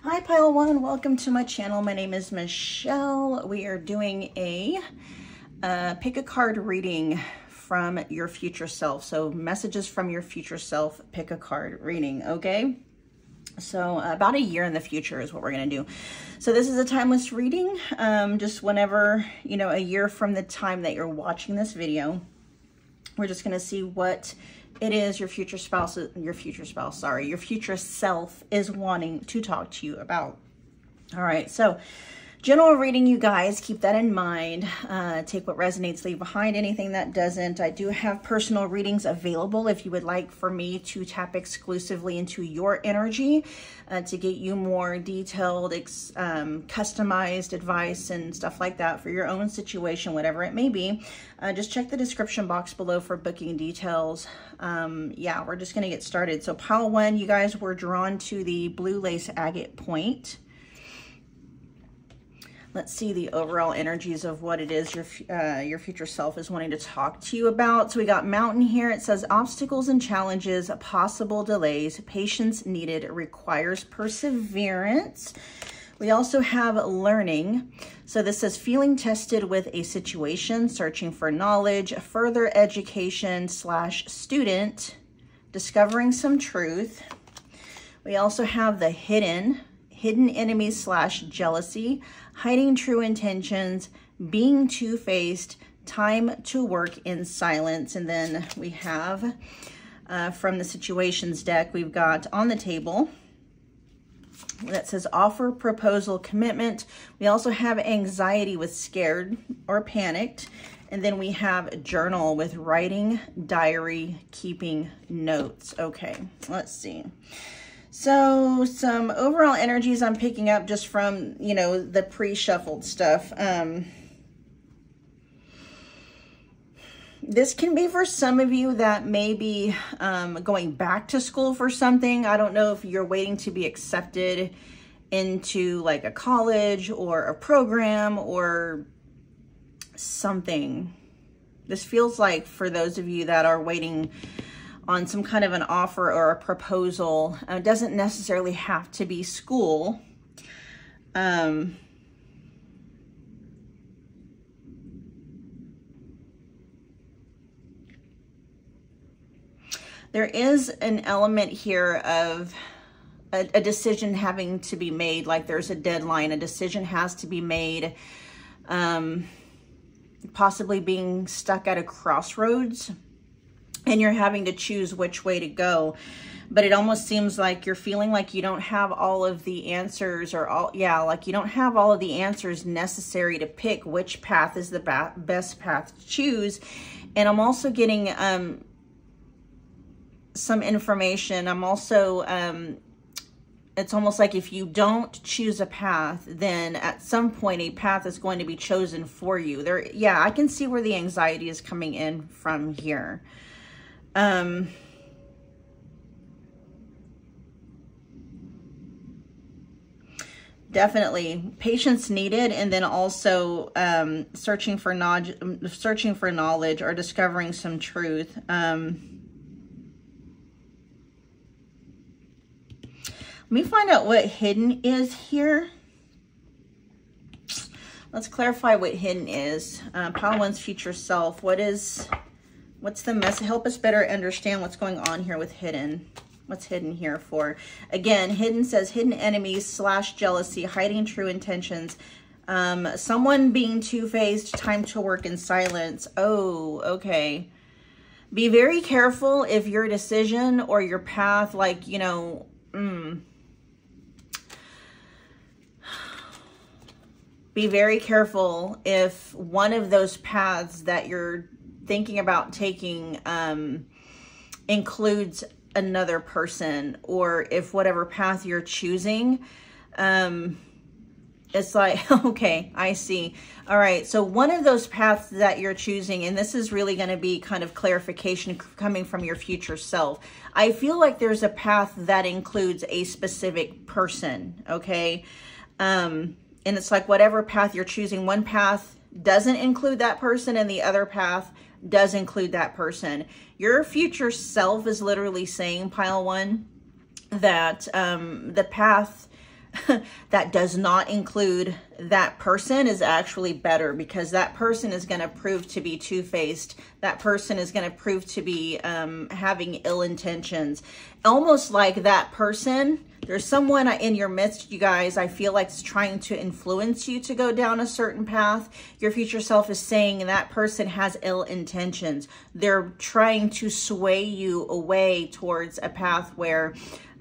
Hi Pile One, welcome to my channel. My name is Michelle. We are doing a pick a card reading from your future self. So messages from your future self, pick a card reading, okay? So about a year in the future is what we're gonna do. So this is a timeless reading, just whenever, you know, a year from the time that you're watching this video. We're just gonna see what it is your future self is wanting to talk to you about. All right, so general reading, you guys, keep that in mind. Take what resonates, leave behind anything that doesn't. I do have personal readings available if you would like for me to tap exclusively into your energy to get you more detailed, customized advice and stuff like that for your own situation, whatever it may be. Just check the description box below for booking details. Yeah, we're just gonna get started. So pile one, you guys were drawn to the blue lace agate point. Let's see the overall energies of what it is your future self is wanting to talk to you about. So we got mountain here. It says obstacles and challenges, possible delays, patience needed, requires perseverance. We also have learning. So this says feeling tested with a situation, searching for knowledge, further education / student, discovering some truth. We also have the hidden enemies / jealousy, hiding true intentions, being two-faced, time to work in silence. And then we have from the situations deck, we've got on the table that says offer, proposal, commitment. We also have anxiety with scared or panicked. And then we have journal with writing, diary, keeping notes. Okay, let's see. So some overall energies I'm picking up just from, you know, the pre-shuffled stuff. This can be for some of you that may be going back to school for something. I don't know if you're waiting to be accepted into like a college or a program or something. This feels like for those of you that are waiting on some kind of an offer or a proposal. It doesn't necessarily have to be school. There is an element here of a decision having to be made, like there's a deadline, a decision has to be made, possibly being stuck at a crossroads. And you're having to choose which way to go. But it almost seems like you're feeling like you don't have all of the answers like you don't have all of the answers necessary to pick which path is the best path to choose. And I'm also getting some information. I'm also, it's almost like if you don't choose a path, then at some point a path is going to be chosen for you. Yeah, I can see where the anxiety is coming in from here. Definitely patience needed, and then also searching for knowledge or discovering some truth. Let me find out what hidden is here. Let's clarify what hidden is. Pile one's future self. What's the message? Help us better understand what's going on here with hidden. What's hidden here for? Again, hidden says hidden enemies / jealousy, hiding true intentions, someone being two-faced, time to work in silence. Oh, okay. Be very careful if your decision or your path, like, you know, be very careful if one of those paths that you're thinking about taking includes another person, or if whatever path you're choosing, it's like, okay, I see. All right, so one of those paths that you're choosing, and this is really going to be kind of clarification coming from your future self. I feel like there's a path that includes a specific person, okay? And it's like whatever path you're choosing, one path doesn't include that person and the other path does include that person. Your future self is literally saying, pile one, that the path that does not include that person is actually better, because that person is going to prove to be two-faced. That person is going to prove to be having ill intentions. Almost like that person, there's someone in your midst, you guys, I feel like is trying to influence you to go down a certain path. Your future self is saying that person has ill intentions. They're trying to sway you away towards a path where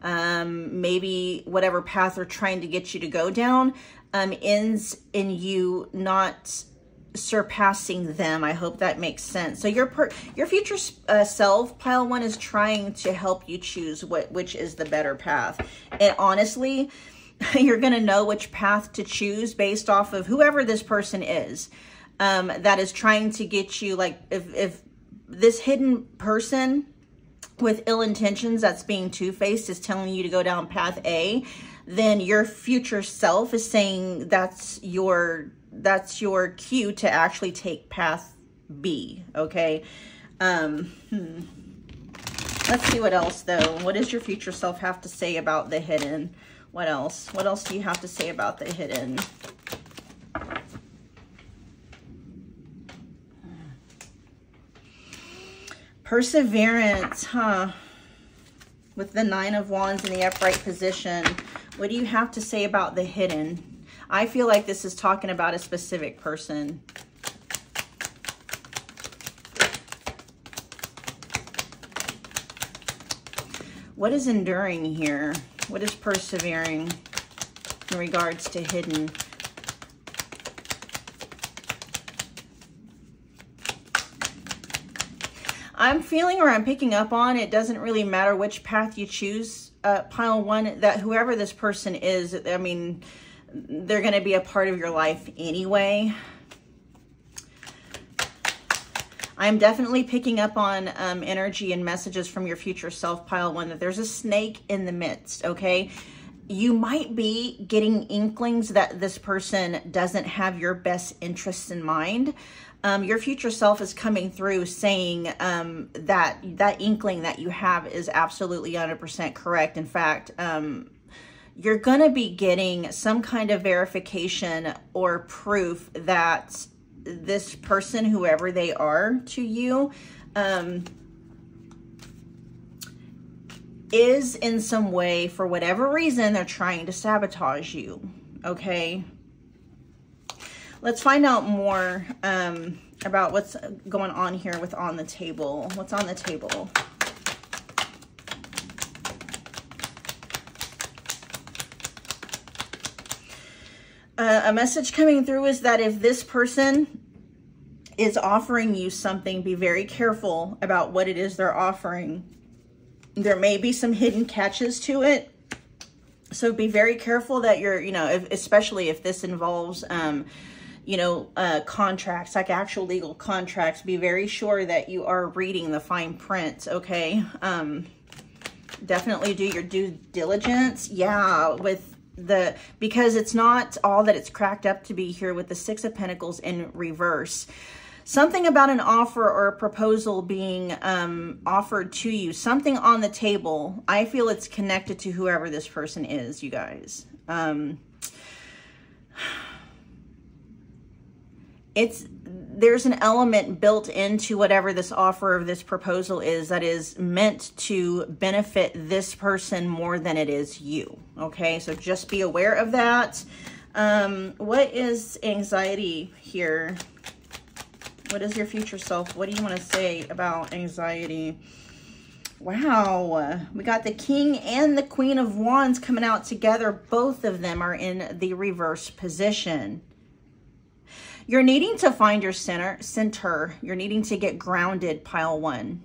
maybe whatever path they're trying to get you to go down ends in you not surpassing them. I hope that makes sense. So your future self, pile 1, is trying to help you choose which is the better path. And honestly, you're going to know which path to choose based off of whoever this person is that is trying to get you, like if this hidden person with ill intentions that's being two-faced is telling you to go down path A, then your future self is saying that's your cue to actually take path B, okay? Let's see what else, though. What does your future self have to say about the hidden? What else? What else do you have to say about the hidden? Perseverance, huh? With the 9 of Wands in the upright position. What do you have to say about the hidden? I feel like this is talking about a specific person. What is enduring here? What is persevering in regards to hidden? I'm feeling, or I'm picking up on, it doesn't really matter which path you choose, pile 1, that whoever this person is, I mean, they're going to be a part of your life anyway. I'm definitely picking up on energy and messages from your future self, pile 1, that there's a snake in the midst, okay? You might be getting inklings that this person doesn't have your best interests in mind. Your future self is coming through saying that inkling that you have is absolutely 100% correct. In fact, you're going to be getting some kind of verification or proof that this person, whoever they are to you, is in some way, for whatever reason, they're trying to sabotage you, okay? Let's find out more about what's going on here with on the table. What's on the table? A message coming through is that if this person is offering you something, be very careful about what it is they're offering. There may be some hidden catches to it. So be very careful that you're, especially if this involves, contracts, like actual legal contracts, be very sure that you are reading the fine print, okay? Definitely do your due diligence. Yeah, because it's not all that it's cracked up to be here with the 6 of Pentacles in reverse. Something about an offer or a proposal being offered to you, something on the table. I feel it's connected to whoever this person is, you guys. There's an element built into whatever this offer of this proposal is that is meant to benefit this person more than it is you. Okay, so just be aware of that. What is anxiety here? What is your future self? What do you want to say about anxiety? Wow, we got the King and the Queen of Wands coming out together. Both of them are in the reverse position. You're needing to find your center. You're needing to get grounded, pile 1.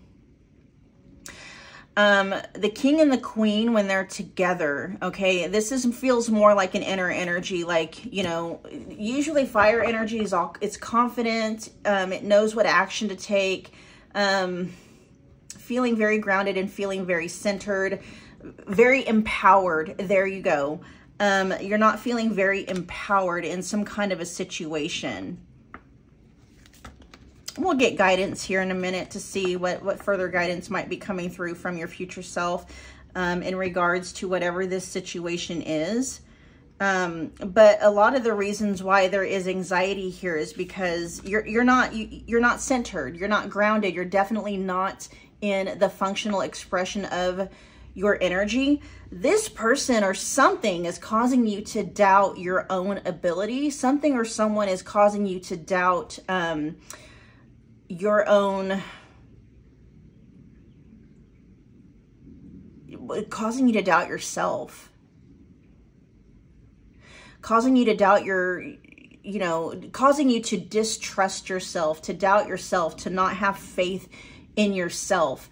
The King and the Queen, when they're together, okay, this feels more like an inner energy, like, usually fire energy is it's confident, it knows what action to take, feeling very grounded and feeling very centered, very empowered. There you go. You're not feeling very empowered in some kind of a situation. We'll get guidance here in a minute to see what further guidance might be coming through from your future self in regards to whatever this situation is. But a lot of the reasons why there is anxiety here is because you're not centered, you're not grounded, you're definitely not in the functional expression of your energy. This person or something is causing you to doubt your own ability. Something or someone is causing you to doubt your own, causing you to doubt yourself, causing you to doubt your, you know, causing you to distrust yourself, to doubt yourself, to not have faith in yourself.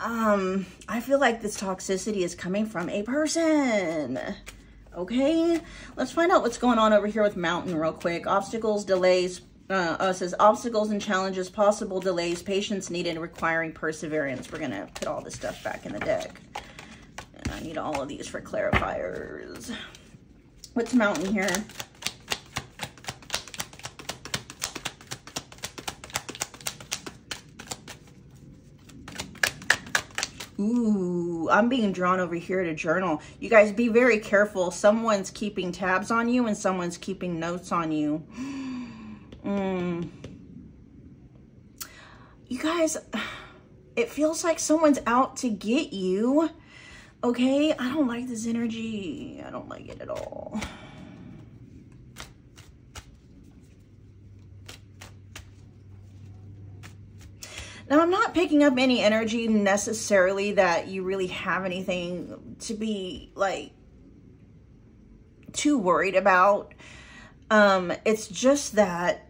I feel like this toxicity is coming from a person. Okay, let's find out what's going on over here with Mountain real quick. Obstacles, delays, it says obstacles and challenges, possible delays, patience needed, requiring perseverance. We're gonna put all this stuff back in the deck. And I need all of these for clarifiers. What's Mountain here? Ooh, I'm being drawn over here to journal. You guys be very careful. Someone's keeping tabs on you and someone's keeping notes on you. You guys, it feels like someone's out to get you. Okay, I don't like this energy. I don't like it at all. Now, I'm not picking up any energy necessarily that you really have anything to be like too worried about. It's just that,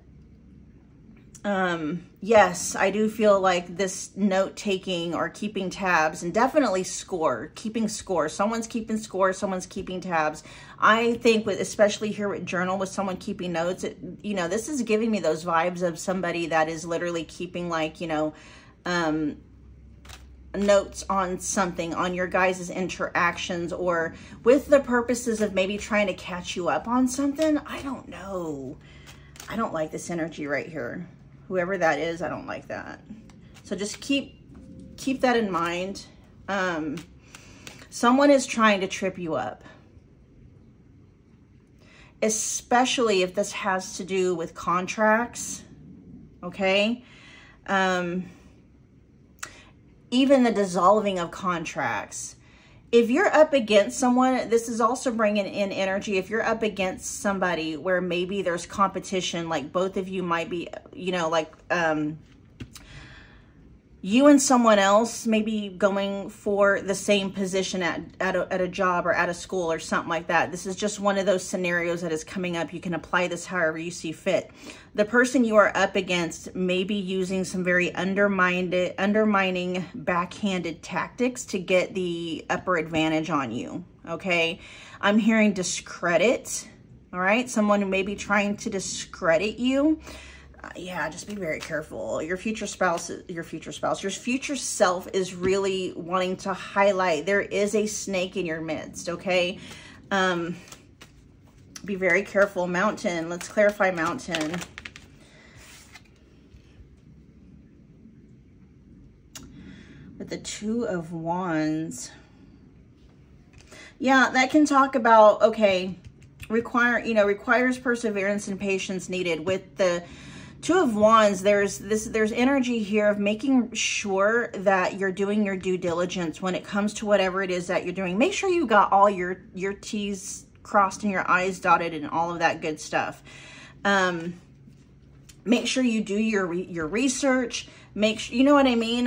yes, I do feel like this note taking or keeping tabs, and definitely keeping score. Someone's keeping score, someone's keeping tabs. I think with, especially here with journal, with someone keeping notes, you know, this is giving me those vibes of somebody that is literally keeping, like, you know, notes on something, on your guys' interactions, or with the purposes of maybe trying to catch you up on something. I don't know. I don't like this energy right here. Whoever that is, I don't like that. So just keep that in mind. Someone is trying to trip you up, especially if this has to do with contracts, okay? Even the dissolving of contracts. If you're up against someone, this is also bringing in energy. If you're up against somebody where maybe there's competition, like both of you might be, you know, like you and someone else maybe going for the same position at a job or at a school or something like that. This is just one of those scenarios that is coming up. You can apply this however you see fit. The person you are up against may be using some very undermining, backhanded tactics to get the upper advantage on you, okay? I'm hearing discredit, all right? Someone who may be trying to discredit you. Yeah, just be very careful. Your future self is really wanting to highlight there is a snake in your midst, okay? Be very careful. Mountain, let's clarify Mountain. With the Two of Wands. Yeah, that can talk about, okay, requires perseverance and patience needed. With the Two of Wands, there's energy here of making sure that you're doing your due diligence when it comes to whatever it is that you're doing. Make sure you got all your T's crossed and your I's dotted and all of that good stuff. Make sure you do your research. Make sure, you know what I mean?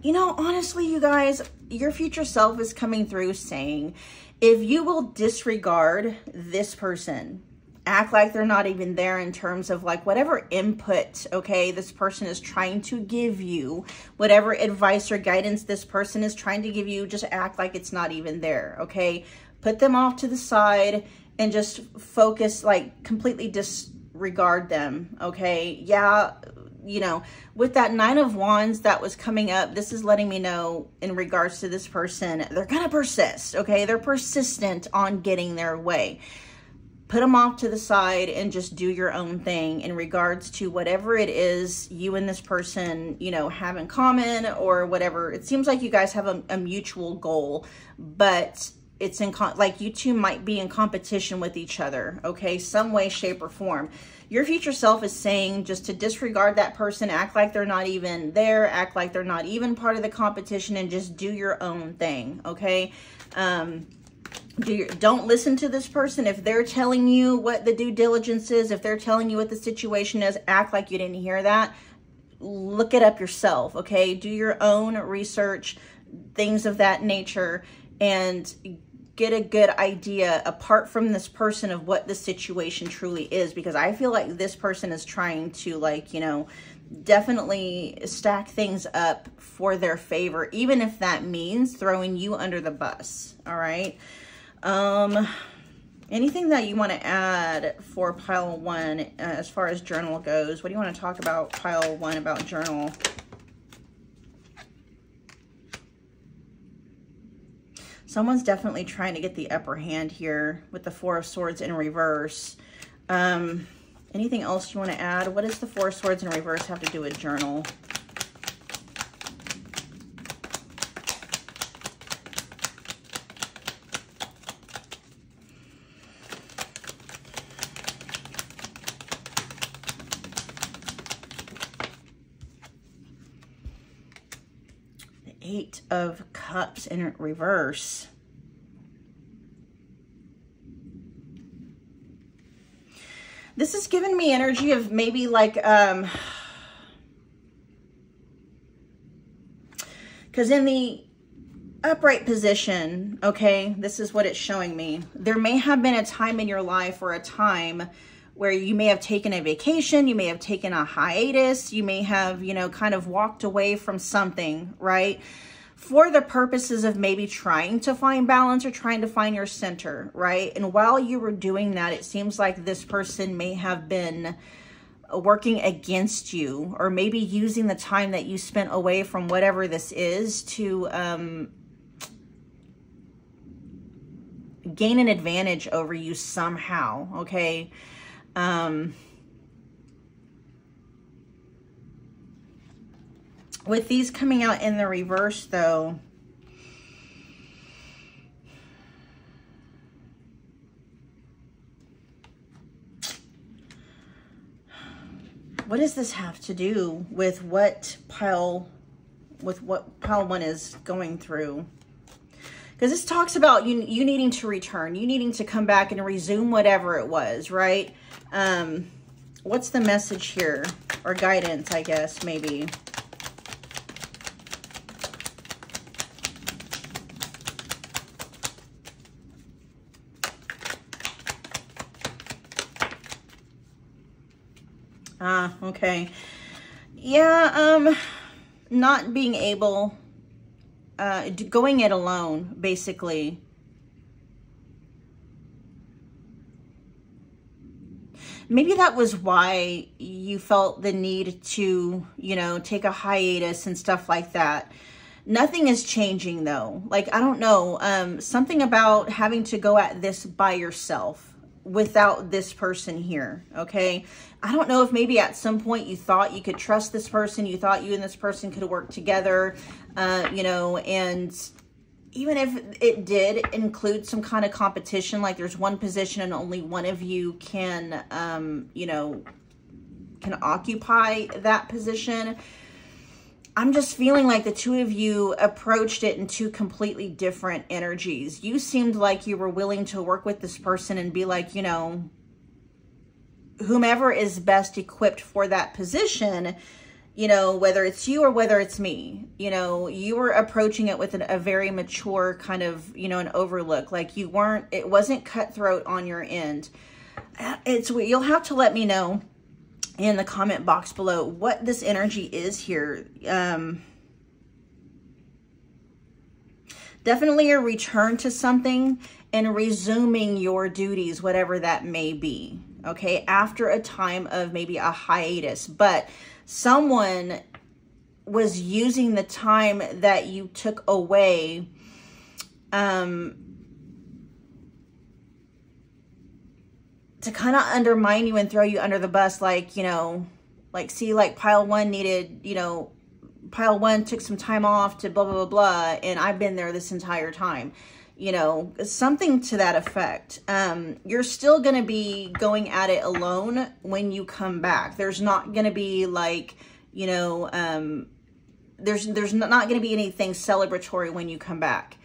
You know, honestly, you guys, your future self is coming through saying, if you will disregard this person, act like they're not even there in terms of like whatever input, okay, this person is trying to give you, whatever advice or guidance this person is trying to give you, just act like it's not even there, okay? Put them off to the side and just focus, like completely disregard them, okay? Yeah, you know, with that Nine of Wands that was coming up, this is letting me know in regards to this person, they're gonna persist, okay? They're persistent on getting their way. Put them off to the side and just do your own thing in regards to whatever it is you and this person, you know, have in common or whatever. It seems like you guys have a mutual goal, but it's like you two might be in competition with each other, okay? Some way, shape, or form. Your future self is saying just to disregard that person, act like they're not even there, act like they're not even part of the competition, and just do your own thing, okay? Don't listen to this person. If they're telling you what the due diligence is, if they're telling you what the situation is, act like you didn't hear that. Look it up yourself, okay? Do your own research, things of that nature, and get a good idea apart from this person of what the situation truly is, because I feel like this person is trying to, like, you know, definitely stack things up for their favor, even if that means throwing you under the bus. All right. Anything that you want to add for pile one as far as journal goes? What do you want to talk about pile one about journal? Someone's definitely trying to get the upper hand here with the Four of Swords in reverse. Anything else you want to add? What does the Four of Swords in reverse have to do with journal? The Eight of Cups in reverse. This is giving me energy of maybe like, because in the upright position, okay, this is what it's showing me. There may have been a time in your life or a time where you may have taken a vacation, you may have taken a hiatus, you may have, you know, kind of walked away from something, right? For the purposes of maybe trying to find balance or trying to find your center, right? And while you were doing that, it seems like this person may have been working against you, or maybe using the time that you spent away from whatever this is to gain an advantage over you somehow, okay? With these coming out in the reverse, though, what does this have to do with what pile one is going through? Because this talks about you needing to return, you needing to come back and resume whatever it was, right? What's the message here? Or guidance, I guess, maybe. Okay. Yeah, not being able, going it alone, basically. Maybe that was why you felt the need to, you know, take a hiatus and stuff like that. Nothing is changing, though. Like, I don't know, something about having to go at this by yourself without this person here, okay? I don't know if maybe at some point you thought you could trust this person, you thought you and this person could work together, you know, and even if it did include some kind of competition, like there's one position and only one of you can, you know, can occupy that position, I'm just feeling like the two of you approached it in two completely different energies. You seemed like you were willing to work with this person and be like, you know, whomever is best equipped for that position, you know, whether it's you or whether it's me, you know, you were approaching it with a very mature kind of, you know, an overlook. Like you weren't, it wasn't cutthroat on your end. You'll have to let me know in the comment box below what this energy is here. Definitely a return to something and resuming your duties, whatever that may be, okay, after a time of maybe a hiatus. But someone was using the time that you took away to kind of undermine you and throw you under the bus. Like, you know, like, see, like pile one needed, you know, pile one took some time off to blah, blah, blah, blah. And I've been there this entire time. you know, something to that effect. You're still going to be going at it alone when you come back. There's not going to be like, you know, there's not going to be anything celebratory when you come back.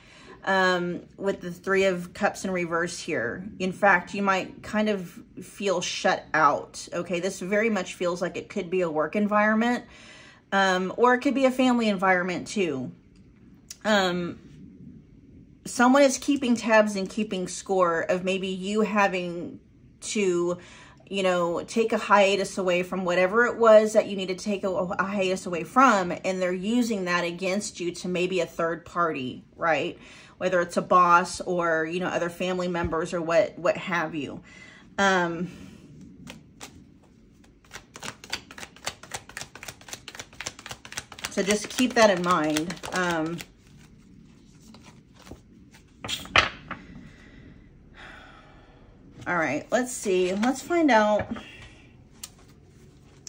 With the Three of Cups in reverse here. In fact, you might kind of feel shut out. Okay, this very much feels like it could be a work environment, or it could be a family environment too. Someone is keeping tabs and keeping score of maybe you having to, you know, take a hiatus away from whatever it was that you need to take a hiatus away from, and they're using that against you to maybe a third party, right? Whether it's a boss or, you know, other family members or what have you. So just keep that in mind. All right, let's see. Let's find out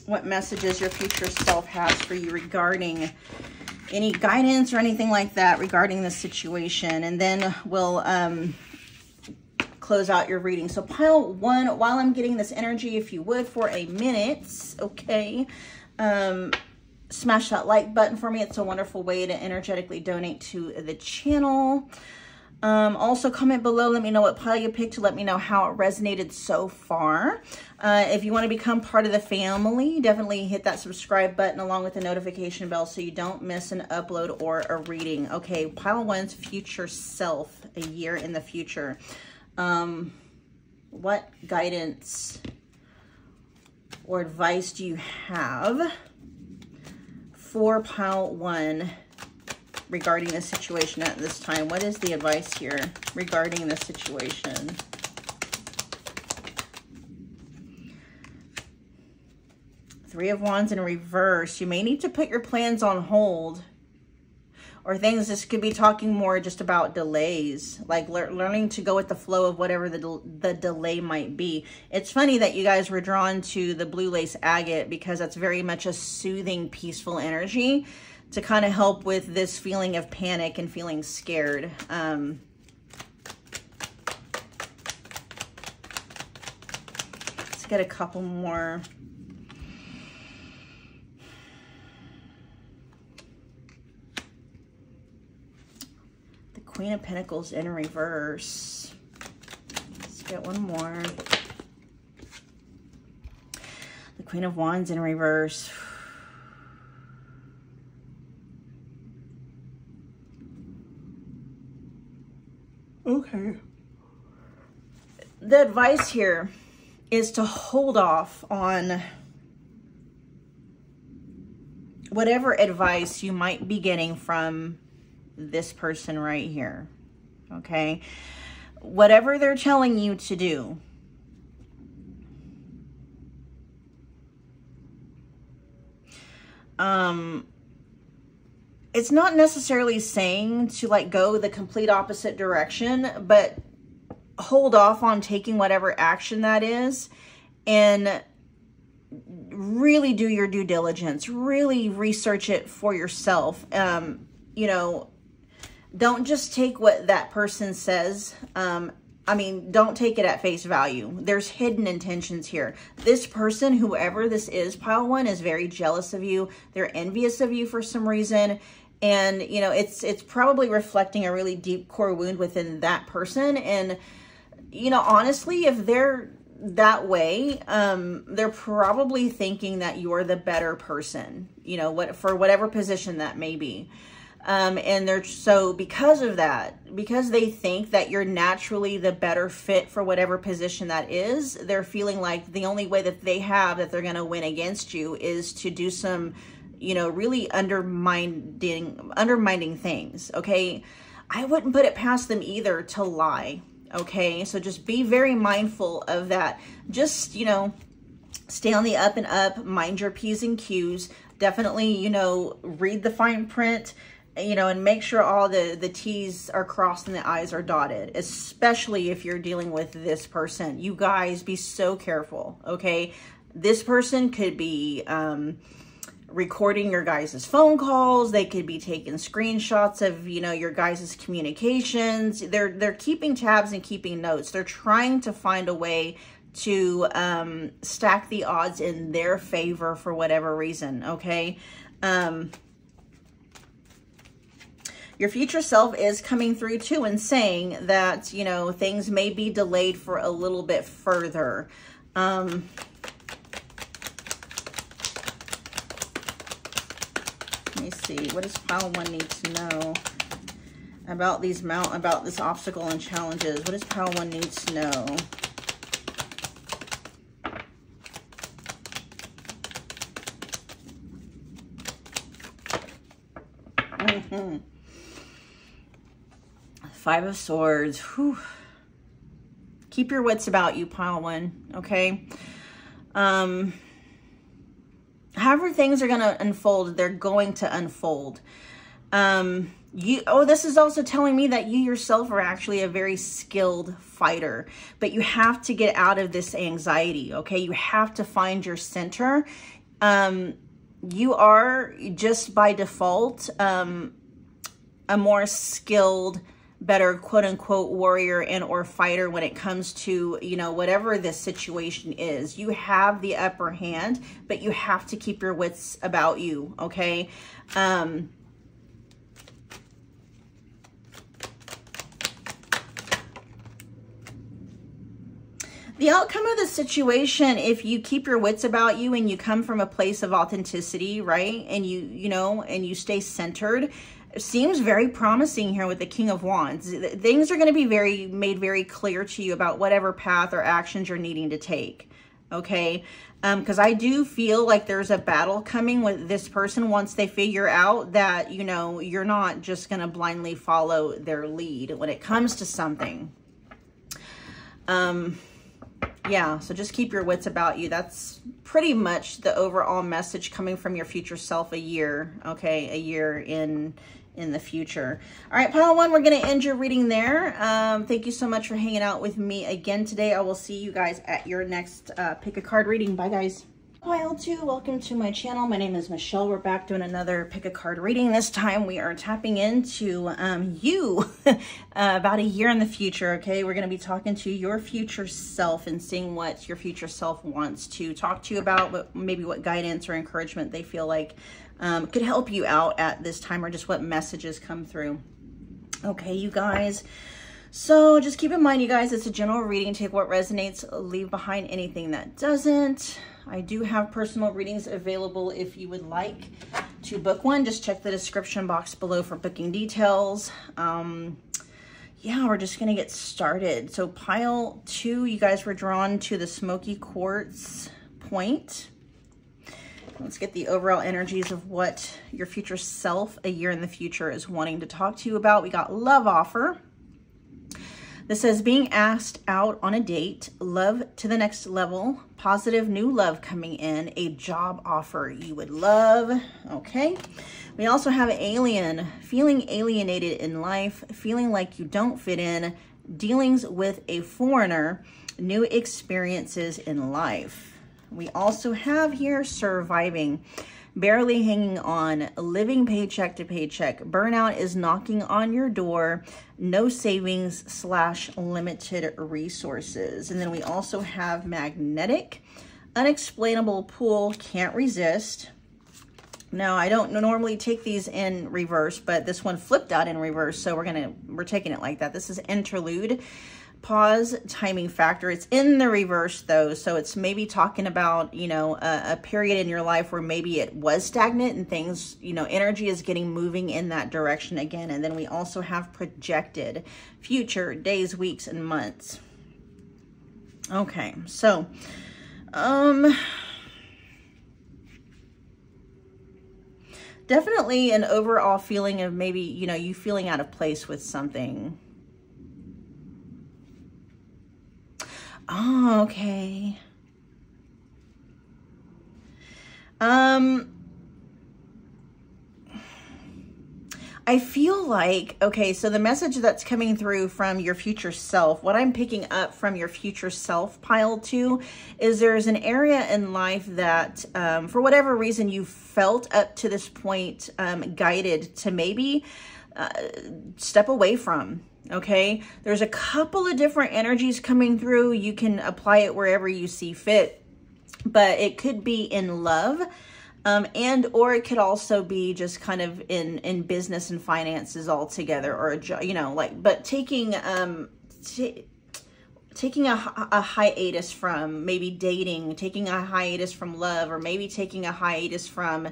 what messages your future self has for you regarding any guidance or anything like that regarding the situation. And then we'll close out your reading. So pile one, while I'm getting this energy, if you would, for a minute, okay, smash that like button for me. It's a wonderful way to energetically donate to the channel. Also comment below, let me know what pile you picked, to let me know how it resonated so far. If you want to become part of the family, definitely hit that subscribe button along with the notification bell so you don't miss an upload or a reading. Okay, pile one's future self, a year in the future. What guidance or advice do you have for pile one regarding the situation at this time? What is the advice here regarding the situation? Three of Wands in reverse. You may need to put your plans on hold, or things. This could be talking more just about delays, like learning to go with the flow of whatever the delay might be. It's funny that you guys were drawn to the blue lace agate, because that's very much a soothing, peaceful energy to kind of help with this feeling of panic and feeling scared. Let's get a couple more. The Queen of Pentacles in reverse. Let's get one more. The Queen of Wands in reverse. Okay. The advice here is to hold off on whatever advice you might be getting from this person right here. Okay? Whatever they're telling you to do, it's not necessarily saying to like go the complete opposite direction, but hold off on taking whatever action that is, and really do your due diligence. Really research it for yourself. You know, don't just take what that person says. I mean, don't take it at face value. There's hidden intentions here. This person, whoever this is, pile one, is very jealous of you. They're envious of you for some reason. And, you know, it's probably reflecting a really deep core wound within that person. And, you know, honestly, if they're that way, they're probably thinking that you're the better person, you know, for whatever position that may be. And they're so, because of that, because they think that you're naturally the better fit for whatever position that is, they're feeling like the only way that they have that they're going to win against you is to do some, you know, really undermining things. Okay. I wouldn't put it past them either to lie. Okay. So just be very mindful of that. Just, you know, stay on the up and up, mind your P's and Q's. Definitely, you know, read the fine print, you know, and make sure all the T's are crossed and the I's are dotted, especially if you're dealing with this person. You guys be so careful. Okay. This person could be, recording your guys' phone calls. They could be taking screenshots of, you know, your guys' communications. They're keeping tabs and keeping notes. They're trying to find a way to stack the odds in their favor for whatever reason, okay? Your future self is coming through too and saying that, you know, things may be delayed for a little bit further. Let me see. What does pile 1 need to know about these about this obstacle and challenges? What does pile 1 need to know? Five of Swords. Whew. Keep your wits about you, pile 1, okay? However things are going to unfold, they're going to unfold. This is also telling me that you yourself are actually a very skilled fighter, but you have to get out of this anxiety, okay? You have to find your center. You are just by default a more skilled, better quote-unquote warrior and or fighter when it comes to, you know, whatever this situation is. You have the upper hand, but you have to keep your wits about you, okay? The outcome of the situation, if you keep your wits about you and you come from a place of authenticity, right? And you stay centered, seems very promising here with the King of Wands. Things are going to be made very clear to you about whatever path or actions you're needing to take, okay? Because I do feel like there's a battle coming with this person once they figure out that, you know, you're not just going to blindly follow their lead when it comes to something. Yeah, so just keep your wits about you. That's pretty much the overall message coming from your future self a year, okay? A year in the future. All right, pile 1, we're going to end your reading there. Thank you so much for hanging out with me again today. I will see you guys at your next pick a card reading. Bye, guys. Pile 2, welcome to my channel. My name is Michelle. We're back doing another pick a card reading. This time we are tapping into you about a year in the future, okay? We're going to be talking to your future self and seeing what your future self wants to talk to you about, maybe what guidance or encouragement they feel like could help you out at this time, or just what messages come through. Okay, you guys. So just keep in mind, you guys, it's a general reading. Take what resonates, leave behind anything that doesn't. I do have personal readings available if you would like to book one. Just check the description box below for booking details. Yeah, we're just going to get started. So pile 2, you guys were drawn to the Smokey Quartz point. Let's get the overall energies of what your future self a year in the future is wanting to talk to you about. We got love offer. This says being asked out on a date, love to the next level, positive new love coming in, a job offer you would love. Okay. We also have alien, feeling alienated in life, feeling like you don't fit in, dealings with a foreigner, new experiences in life. We also have here surviving, barely hanging on, living paycheck to paycheck. Burnout is knocking on your door. No savings / limited resources. And then we also have magnetic, unexplainable pull, can't resist. Now, I don't normally take these in reverse, but this one flipped out in reverse, so we're taking it like that. This is interlude. Pause, timing factor. It's in the reverse though, so it's maybe talking about, you know, a period in your life where maybe it was stagnant and things, you know, energy is getting moving in that direction again. And then we also have projected, future, days, weeks, and months. Okay, so definitely an overall feeling of maybe, you know, you feeling out of place with something. Oh, okay. I I feel like, okay, so the message that's coming through from your future self, what I'm picking up from your future self pile 2 is there's an area in life that for whatever reason you felt up to this point guided to maybe step away from. Okay, there's a couple of different energies coming through. You can apply it wherever you see fit, but it could be in love. And or it could also be just kind of in business and finances altogether, or a job, you know, like, but taking taking a hiatus from maybe dating, taking a hiatus from love, or maybe taking a hiatus from,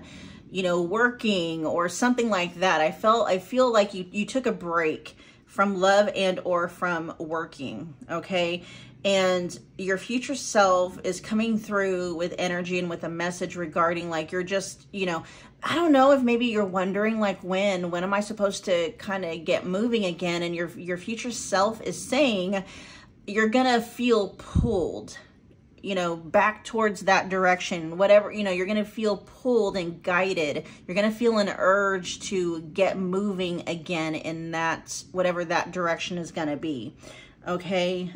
you know, working or something like that. I feel like you took a break from love and or from working. Okay. And your future self is coming through with energy and with a message regarding, like, you're just, you know, I don't know if maybe you're wondering, like, when am I supposed to kind of get moving again? And your future self is saying you're going to feel pulled, you know, back towards that direction, whatever, you know, you're going to feel pulled and guided. You're going to feel an urge to get moving again in that, whatever that direction is going to be. Okay.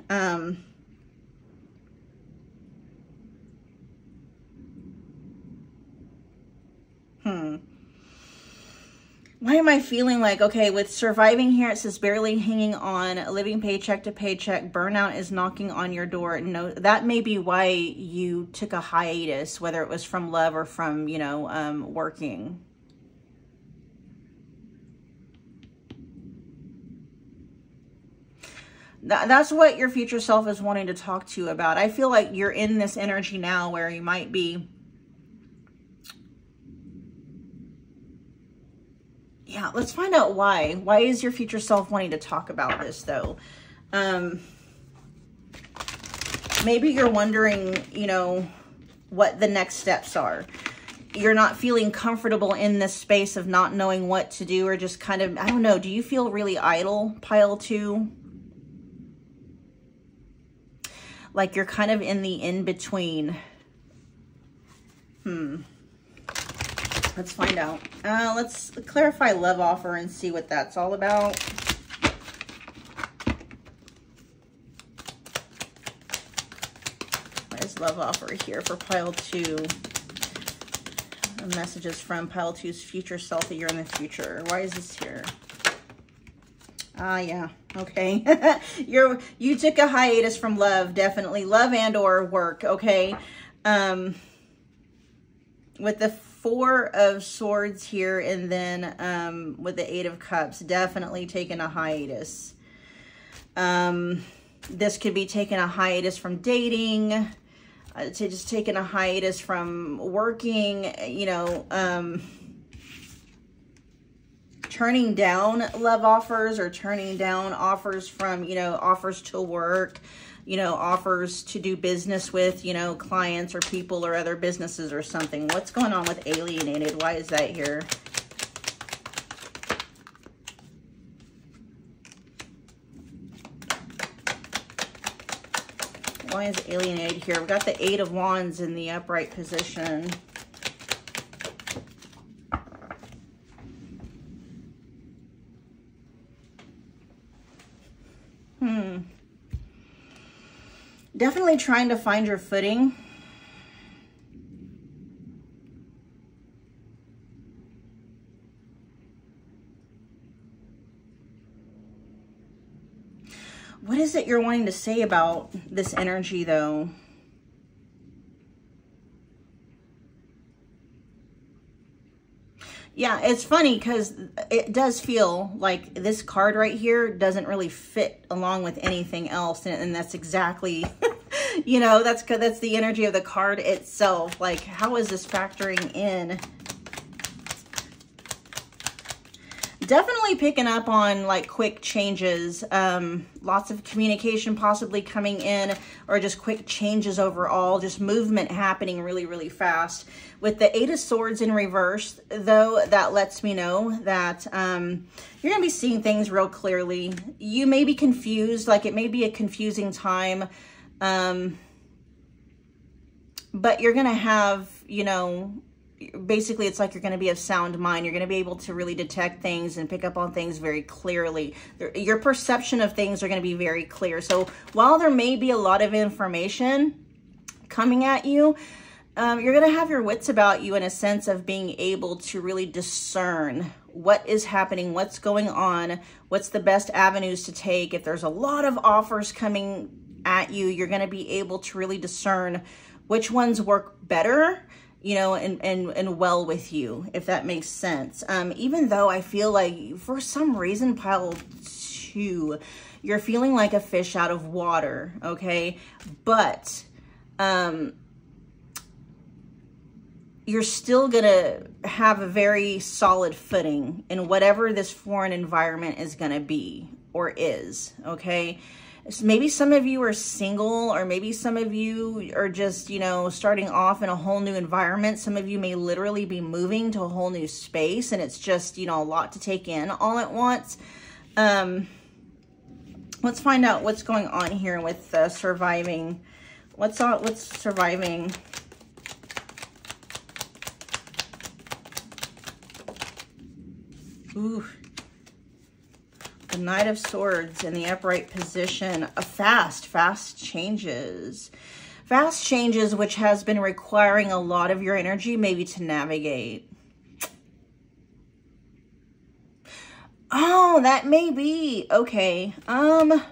Why am I feeling like, okay, with surviving here, it says barely hanging on, living paycheck to paycheck, burnout is knocking on your door. No, that may be why you took a hiatus, whether it was from love or from, you know, working. That's what your future self is wanting to talk to you about. I feel like you're in this energy now where you might be, yeah, let's find out why. Why is your future self wanting to talk about this, though? Maybe you're wondering, you know, what the next steps are. You're not feeling comfortable in this space of not knowing what to do, or just kind of, I don't know, do you feel really idle, pile 2? Like you're kind of in the in-between. Let's find out. Let's clarify love offer and see what that's all about. What is love offer here for pile 2? Messages from pile 2's future self a year in the future. Why is this here? Yeah, okay. You took a hiatus from love, definitely. Love and or work, okay? With the 4 of Swords here, and then with the 8 of Cups, definitely taking a hiatus. This could be taking a hiatus from dating, to just taking a hiatus from working, you know, turning down love offers, or turning down offers from, you know, offers to work, you know, offers to do business with, you know, clients or people or other businesses or something. What's going on with alienated? Why is that here? Why is alienated here? We've got the 8 of Wands in the upright position. Definitely trying to find your footing. What is it you're wanting to say about this energy, though? Yeah, it's funny because it does feel like this card right here doesn't really fit along with anything else. And that's exactly, you know, that's the energy of the card itself. Like, how is this factoring in? Definitely picking up on like quick changes, lots of communication possibly coming in, or just quick changes overall, just movement happening really, really fast. With the 8 of Swords in reverse, though, that lets me know that you're going to be seeing things real clearly. You may be confused, like it may be a confusing time, but you're going to have, you know, basically it's like you're going to be of sound mind. You're going to be able to really detect things and pick up on things very clearly. Your perception of things are going to be very clear. So while there may be a lot of information coming at you, you're going to have your wits about you in a sense of being able to really discern what is happening, what's going on, what's the best avenues to take. If there's a lot of offers coming at you, you're going to be able to really discern which ones work better, you know, and well with you, if that makes sense. Even though I feel like for some reason, pile 2, you're feeling like a fish out of water, okay? But you're still gonna have a very solid footing in whatever this foreign environment is gonna be or is, okay? So maybe some of you are single, or maybe some of you are just, you know, starting off in a whole new environment. Some of you may literally be moving to a whole new space, and it's just, you know, a lot to take in all at once. Let's find out what's going on here with surviving. What's surviving? Ooh, the Knight of Swords in the upright position. Fast changes. Fast changes, which has been requiring a lot of your energy maybe to navigate. Oh, that may be. Okay. Now,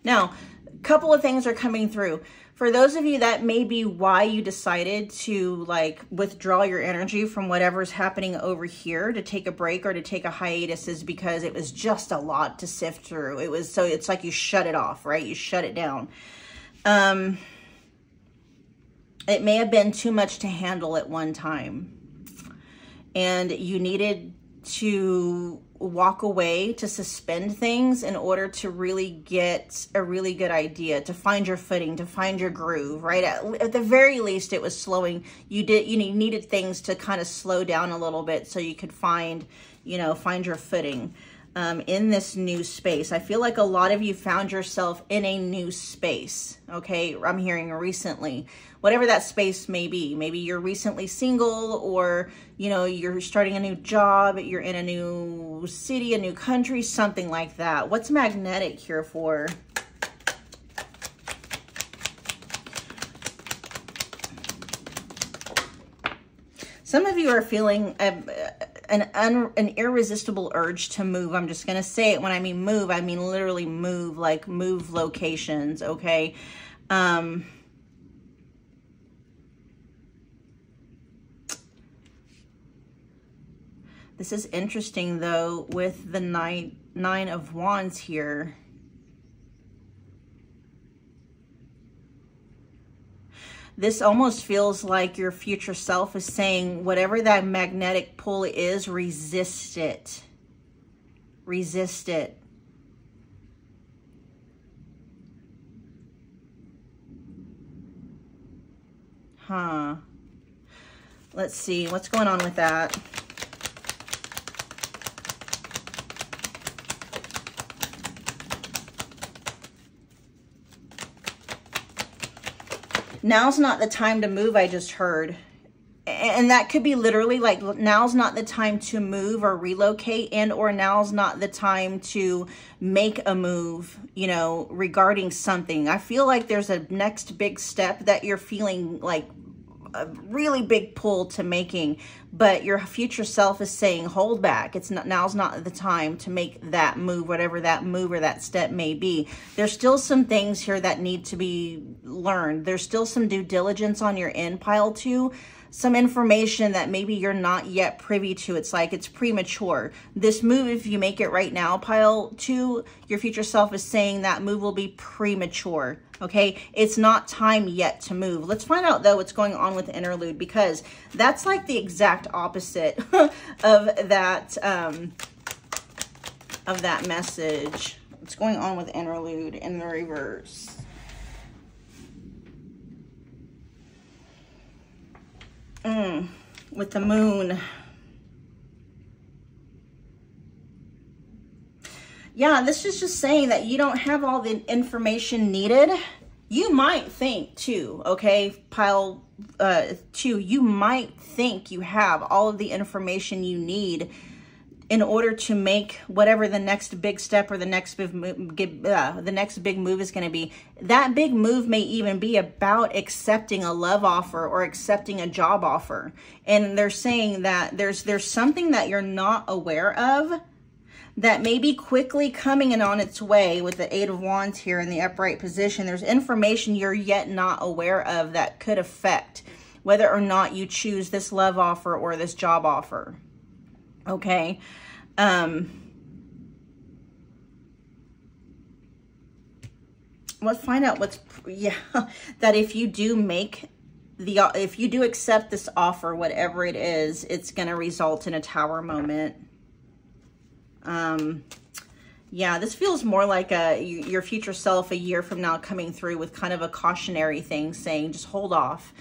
a couple of things are coming through. For those of you, that may be why you decided to like withdraw your energy from whatever's happening over here, to take a break or to take a hiatus, is because it was just a lot to sift through. It was, so it's like you shut it off, right? You shut it down. It may have been too much to handle at one time, and you needed to walk away, to suspend things in order to really get a really good idea, to find your footing, to find your groove, right? At the very least, it was slowing. You needed things to kind of slow down a little bit so you could find, you know, find your footing in this new space. I feel like a lot of you found yourself in a new space, okay? I'm hearing recently, whatever that space may be. Maybe you're recently single, or, you know, you're starting a new job, you're in a new city, a new country, something like that. What's magnetic here for? Some of you are feeling an irresistible urge to move. I'm just going to say it. When I mean move, I mean literally move, like move locations, okay? This is interesting, though, with the Nine of Wands here. This almost feels like your future self is saying, whatever that magnetic pull is, resist it. Resist it. Huh. Let's see. What's going on with that? Now's not the time to move, I just heard. And that could be literally like, now's not the time to move or relocate, and or now's not the time to make a move, you know, regarding something. I feel like there's a next big step that you're feeling like a really big pull to making, but your future self is saying, hold back. It's not, now's not the time to make that move, whatever that move or that step may be. There's still some things here that need to be learned. There's still some due diligence on your end, pile 2. Some information that maybe you're not yet privy to. It's like it's premature. This move, if you make it right now, pile 2, your future self is saying that move will be premature. Okay, it's not time yet to move. Let's find out though what's going on with interlude, because that's like the exact opposite of that message. What's going on with interlude in the reverse? With the moon. Yeah, this is just saying that you don't have all the information needed You might think too, okay, pile 2, you might think you have all of the information you need in order to make whatever the next big step or the next big move is going to be. That big move may even be about accepting a love offer or accepting a job offer. And they're saying that there's something that you're not aware of that may be quickly coming and on its way with the 8 of Wands here in the upright position. There's information you're yet not aware of that could affect whether or not you choose this love offer or this job offer. Okay. Let's find out what's, that if you do accept this offer, whatever it is, it's going to result in a Tower moment. Yeah, this feels more like your future self a year from now coming through with kind of a cautionary thing saying, just hold off.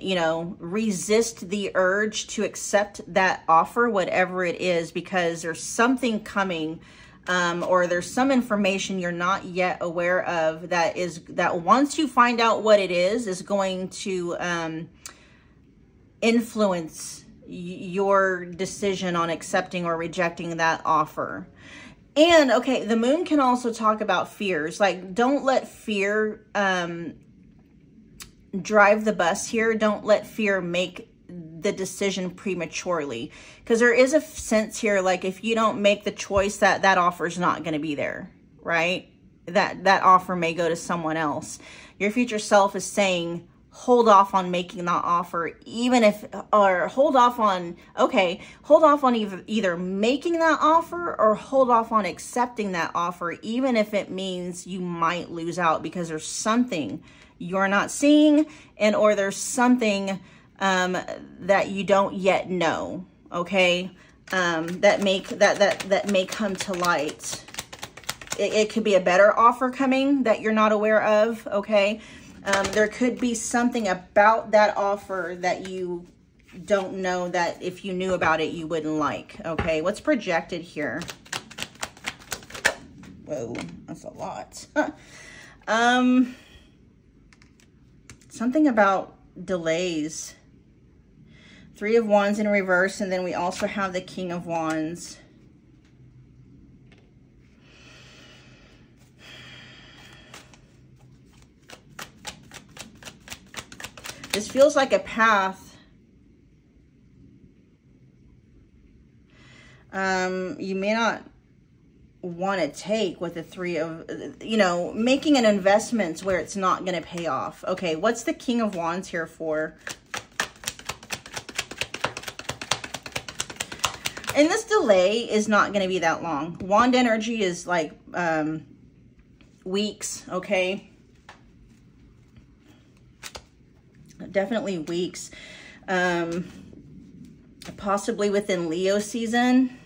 You know, resist the urge to accept that offer, whatever it is, because there's something coming, or there's some information you're not yet aware of that once you find out what it is going to influence your decision on accepting or rejecting that offer. And okay, the moon can also talk about fears. Like, don't let fear drive the bus here. Don't let fear make the decision prematurely, because there is a sense here like if you don't make the choice, that offer is not going to be there, right? That offer may go to someone else. Your future self is saying hold off on making that offer, even if, or hold off on either making that offer or hold off on accepting that offer, even if it means you might lose out because there's something you're not seeing, and or there's something that you don't yet know, okay, that may come to light. It could be a better offer coming that you're not aware of, okay? There could be something about that offer that you don't know, that if you knew about it, you wouldn't like, okay? What's projected here? Whoa, that's a lot. Something about delays. 3 of Wands in reverse, and then we also have the King of Wands. This feels like a path you may not want to take with the 3 of, making an investment where it's not going to pay off. Okay, what's the King of Wands here for? And this delay is not going to be that long. Wand energy is like weeks, okay? Definitely weeks. Possibly within Leo season,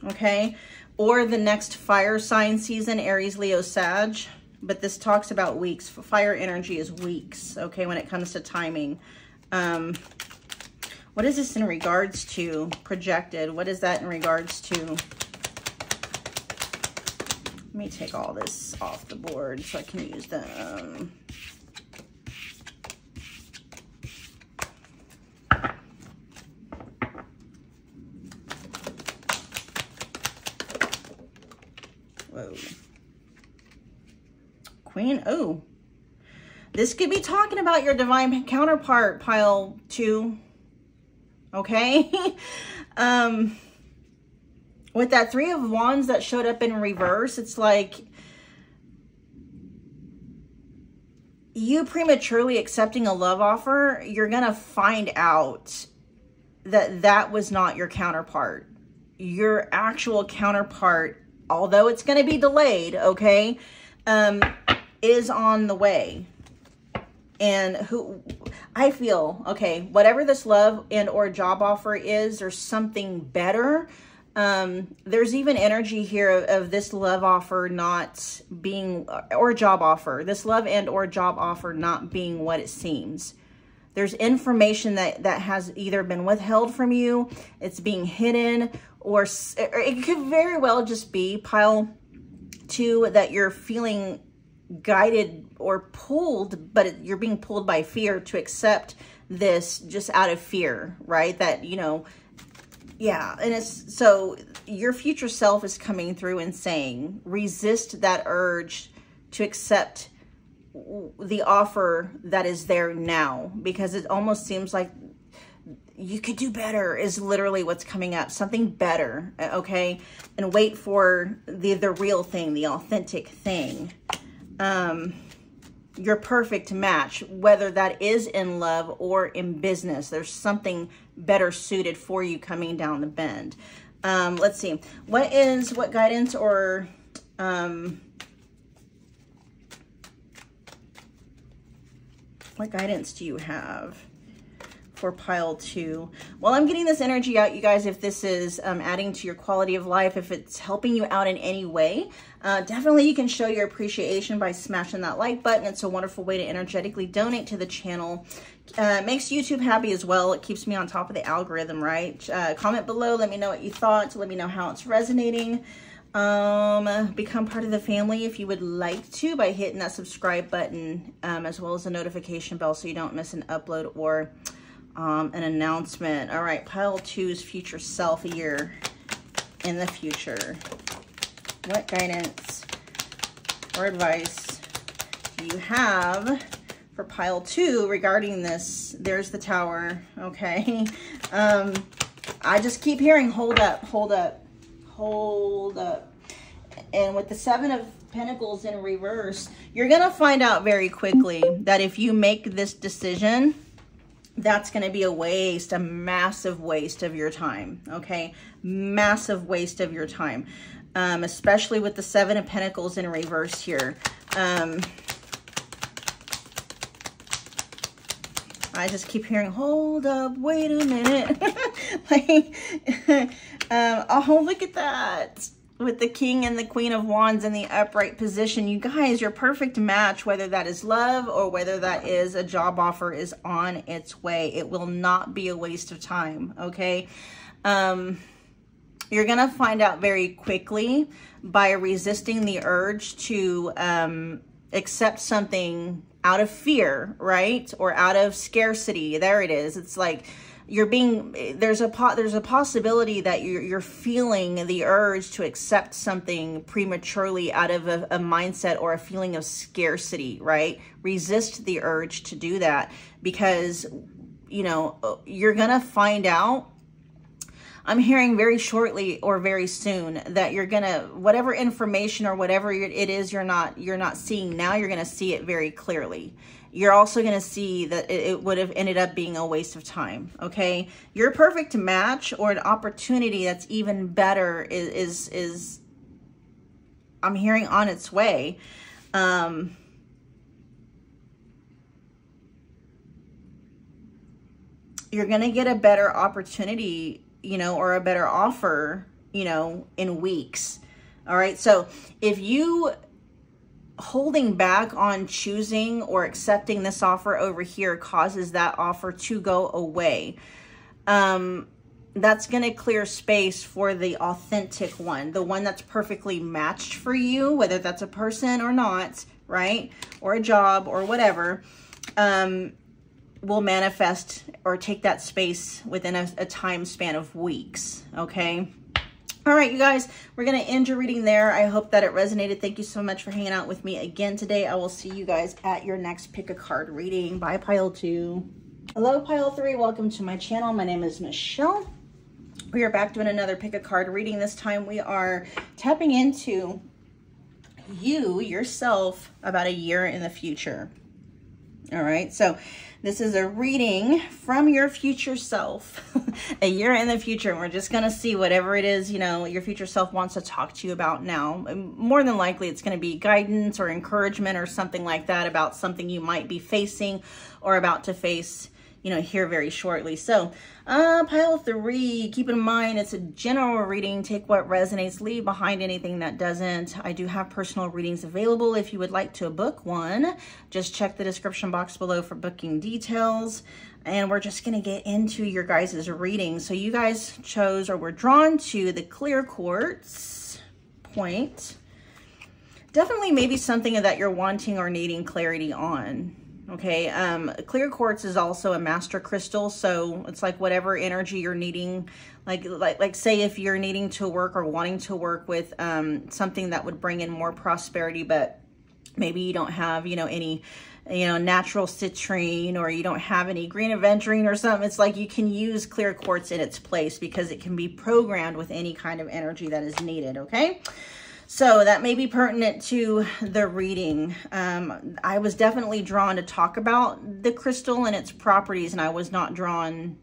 okay? Or the next fire sign season, Aries, Leo, Sag. But this talks about weeks. Fire energy is weeks, okay, when it comes to timing. What is this in regards to? Projected. What is that in regards to? Let me take all this off the board so I can use them. Whoa. Queen. Oh. This could be talking about your divine counterpart, pile 2. Okay? With that 3 of Wands that showed up in reverse, it's like you prematurely accepting a love offer, you're going to find out that that was not your counterpart. Your actual counterpart, although it's going to be delayed, okay, is on the way. And who I feel, okay, whatever this love and or job offer is, there's something better. There's even energy here of this love offer not being, or job offer, this love and or job offer not being what it seems. There's information that has either been withheld from you, it's being hidden, or it could very well just be, pile 2, that you're feeling guided or pulled, but you're being pulled by fear to accept this just out of fear, right? That, you know, yeah. And it's, so your future self is coming through and saying, resist that urge to accept the offer that is there now, because it almost seems like you could do better is literally what's coming up. Something better, okay? And wait for the real thing, the authentic thing. Your perfect match, whether that is in love or in business. There's something better suited for you coming down the bend. Let's see. What guidance or what guidance do you have for pile 2? Well, I'm getting this energy out, you guys. If this is adding to your quality of life, if it's helping you out in any way, definitely you can show your appreciation by smashing that like button. It's a wonderful way to energetically donate to the channel. It makes YouTube happy as well. It keeps me on top of the algorithm, right? Comment below. Let me know what you thought. Let me know how it's resonating. Become part of the family if you would like to by hitting that subscribe button, as well as the notification bell so you don't miss an upload or an announcement. All right, pile 2's future self, a year in the future. What guidance or advice do you have for pile 2 regarding this? There's the Tower, okay? I just keep hearing hold up, hold up, hold up. And with the 7 of Pentacles in reverse, you're gonna find out very quickly that if you make this decision, that's going to be a massive waste of your time, okay? Massive waste of your time, especially with the 7 of Pentacles in reverse here. I just keep hearing, hold up, wait a minute. Like, oh, look at that. With the King and the Queen of Wands in the upright position, you guys, your perfect match, whether that is love or whether that is a job offer, is on its way. It will not be a waste of time, okay? You're gonna find out very quickly by resisting the urge to accept something out of fear, right? Or out of scarcity. There it is. It's like, there's a possibility that you're feeling the urge to accept something prematurely out of a mindset or a feeling of scarcity, right? Resist the urge to do that, because, you know, you're gonna find out, I'm hearing very shortly or very soon, that you're gonna, whatever information or whatever it is you're not seeing now, you're gonna see it very clearly. You're also going to see that it would have ended up being a waste of time, okay? Your perfect match or an opportunity that's even better is I'm hearing on its way. You're going to get a better opportunity, you know, or a better offer, you know, in weeks. All right. So if you holding back on choosing or accepting this offer over here causes that offer to go away, that's going to clear space for the authentic one, the one that's perfectly matched for you, whether that's a person or not, right? Or a job or whatever, will manifest or take that space within a time span of weeks, okay? All right, you guys, we're going to end your reading there. I hope that it resonated. Thank you so much for hanging out with me again today. I will see you guys at your next pick a card reading. Bye, pile 2. Hello, pile 3. Welcome to my channel. My name is Michelle. We are back doing another pick a card reading. This time we are tapping into you, yourself, about a year in the future. All right, so this is a reading from your future self, a year in the future. And we're just going to see whatever it is, you know, your future self wants to talk to you about now. And more than likely, it's going to be guidance or encouragement or something like that about something you might be facing or about to face, you know, here very shortly. So pile 3, keep in mind, it's a general reading. Take what resonates, leave behind anything that doesn't. I do have personal readings available. If you would like to book one, just check the description box below for booking details. And we're just going to get into your guys' reading. So you guys chose or were drawn to the clear quartz point. definitely maybe something that you're wanting or needing clarity on. Okay, clear quartz is also a master crystal, so it's like whatever energy you're needing, like say if you're needing to work or wanting to work with something that would bring in more prosperity, but maybe you don't have, you know, any, you know, natural citrine, or you don't have any green aventurine or something. It's like you can use clear quartz in its place because it can be programmed with any kind of energy that is needed. Okay. So that may be pertinent to the reading. I was definitely drawn to talk about the crystal and its properties, and I was not drawn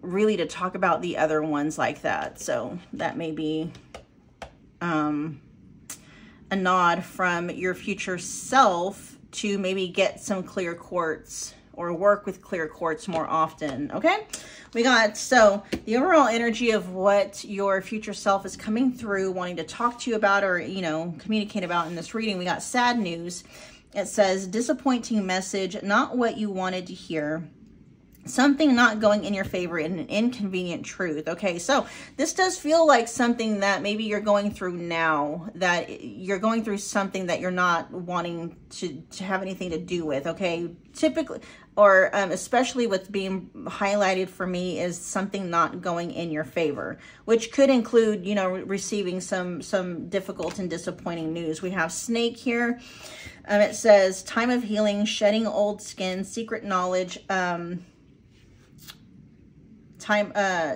really to talk about the other ones like that. So that may be a nod from your future self to maybe get some clear quartz or work with clear quartz more often. Okay, we got, so the overall energy of what your future self is coming through, wanting to talk to you about, or, you know, communicate about in this reading. We got sad news. It says disappointing message, not what you wanted to hear. Something not going in your favor, and an inconvenient truth. Okay, so this does feel like something that maybe you're going through now, that you're going through something that you're not wanting to have anything to do with. Okay, typically, or especially what's being highlighted for me is something not going in your favor, which could include, you know, receiving some difficult and disappointing news. We have snake here. It says time of healing, shedding old skin, secret knowledge,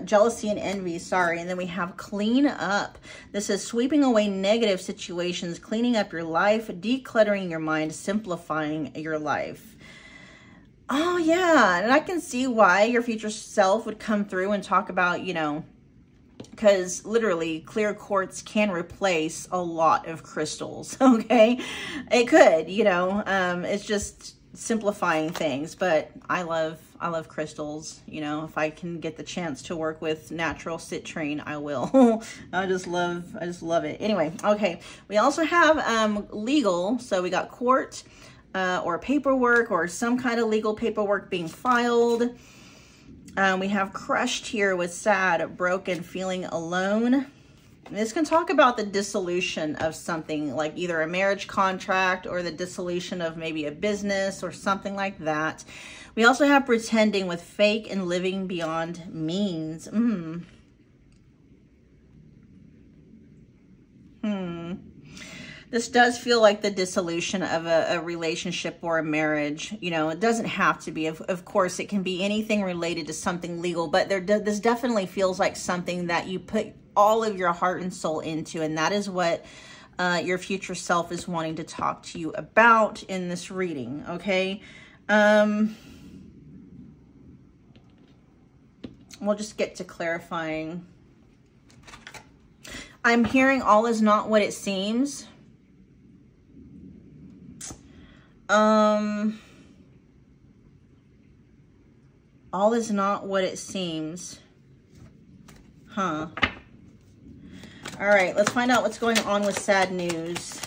jealousy and envy, sorry. And then we have clean up. This is sweeping away negative situations, cleaning up your life, decluttering your mind, simplifying your life. Oh yeah, and I can see why your future self would come through and talk about, you know, because literally clear quartz can replace a lot of crystals. Okay, it could, you know, it's just simplifying things. But I love crystals. You know, if I can get the chance to work with natural citrine, I will. I just love it. Anyway, okay, we also have legal. So we got court, or paperwork, or some kind of legal paperwork being filed. We have crushed here with sad, broken, feeling alone. This can talk about the dissolution of something, like either a marriage contract or the dissolution of maybe a business or something like that. We also have pretending with fake and living beyond means. This does feel like the dissolution of a relationship or a marriage. You know, it doesn't have to be. Of course, it can be anything related to something legal, but this definitely feels like something that you put all of your heart and soul into, and that is what your future self is wanting to talk to you about in this reading. Okay. We'll just get to clarifying. I'm hearing all is not what it seems. All is not what it seems. Huh. All right, let's find out what's going on with sad news.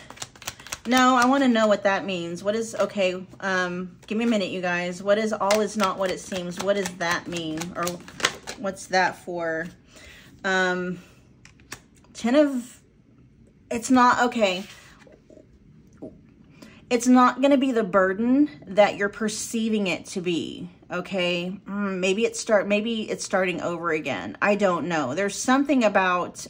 No, I want to know what that means. What is, okay, give me a minute, you guys. What is all is not what it seems? What does that mean? Or what's that for? 10 of, it's not, okay. It's not going to be the burden that you're perceiving it to be. Okay. Maybe it's starting over again. I don't know. There's something about,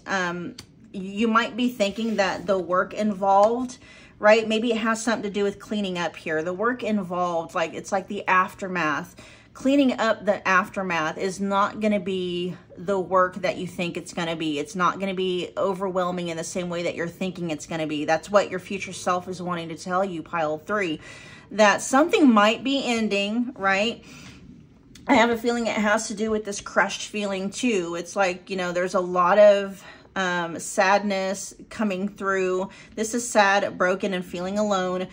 you might be thinking that the work involved, right? Maybe it has something to do with cleaning up here. The work involved, like, it's like the aftermath. Cleaning up the aftermath is not going to be the work that you think it's going to be. It's not going to be overwhelming in the same way that you're thinking it's going to be. That's what your future self is wanting to tell you, pile 3. That something might be ending, right? I have a feeling it has to do with this crushed feeling too. It's like, you know, there's a lot of sadness coming through. This is sad, broken, and feeling alone.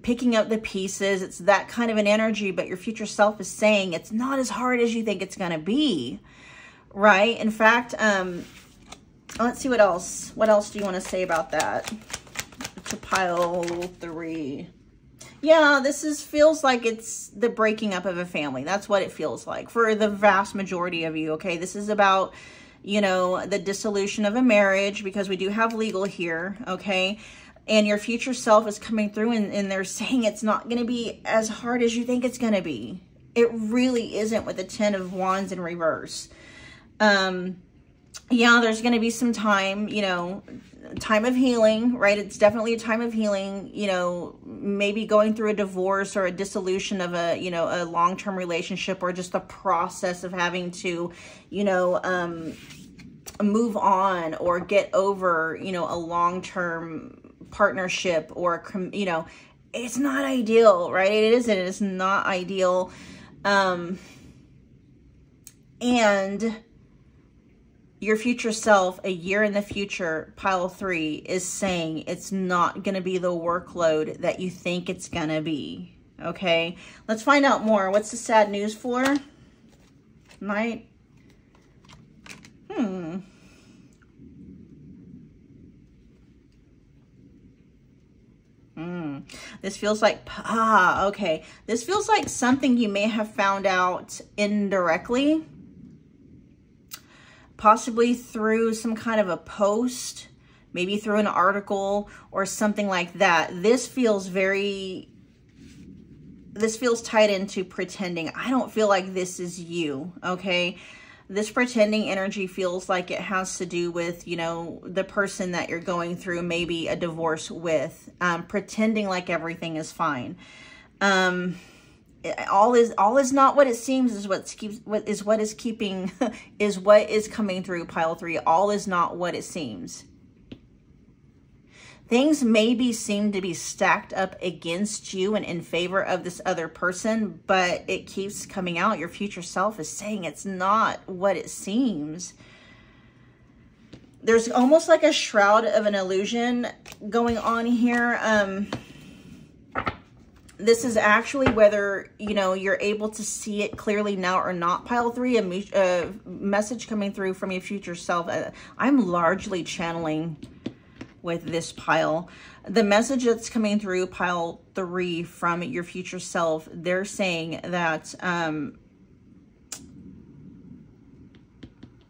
Picking up the pieces. It's that kind of an energy, but your future self is saying it's not as hard as you think it's going to be, right? In fact, let's see what else. What else do you want to say about that? To pile 3. Yeah, this feels like it's the breaking up of a family. That's what it feels like for the vast majority of you, okay? This is about, you know, the dissolution of a marriage, because we do have legal here, okay? And your future self is coming through and they're saying it's not going to be as hard as you think it's going to be. It really isn't with the 10 of Wands in reverse. Yeah, there's going to be some time, you know, time of healing, right? It's definitely a time of healing, you know, maybe going through a divorce or a dissolution of a, you know, a long-term relationship, or just the process of having to, you know, move on or get over, you know, a long-term partnership, or, you know, it's not ideal, right? It isn't. It's not ideal. And your future self, a year in the future, pile 3, is saying it's not going to be the workload that you think it's going to be. Okay, let's find out more. What's the sad news for? Knight. This feels like, okay. This feels like something you may have found out indirectly, possibly through some kind of a post, maybe through an article or something like that. This feels tied into pretending. I don't feel like this is you, okay? This pretending energy feels like it has to do with, you know, the person that you're going through maybe a divorce with, pretending like everything is fine. All is not what it seems is what is coming through pile 3. All is not what it seems. Things maybe seem to be stacked up against you and in favor of this other person, but it keeps coming out. Your future self is saying it's not what it seems. There's almost like a shroud of an illusion going on here. This is actually whether, you know, you're able to see it clearly now or not, pile 3, a message coming through from your future self. I'm largely channeling with this pile. The message that's coming through pile 3 from your future self, they're saying that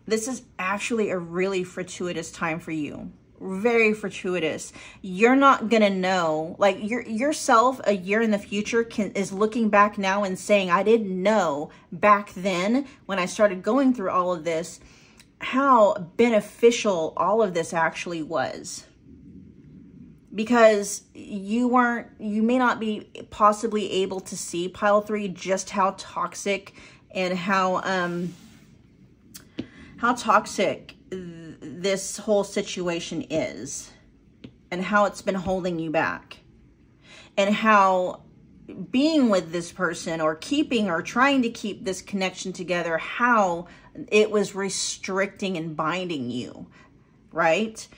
this is actually a really fortuitous time for you. Very fortuitous. You're not gonna know, like yourself a year in the future is looking back now and saying, I didn't know back then when I started going through all of this how beneficial all of this actually was. Because you may not be possibly able to see, pile 3, just how toxic and how toxic this whole situation is, and how it's been holding you back, and how being with this person or keeping or trying to keep this connection together, how it was restricting and binding you, right?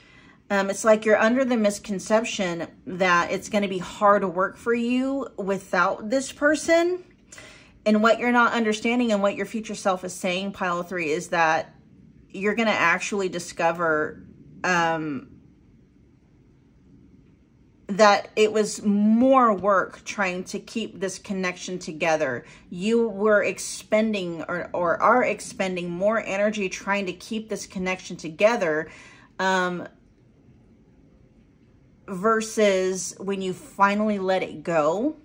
It's like you're under the misconception that it's going to be hard work for you without this person. And what you're not understanding, and what your future self is saying, pile 3, is that you're going to actually discover that it was more work trying to keep this connection together. You were expending or are expending more energy trying to keep this connection together, versus when you finally let it go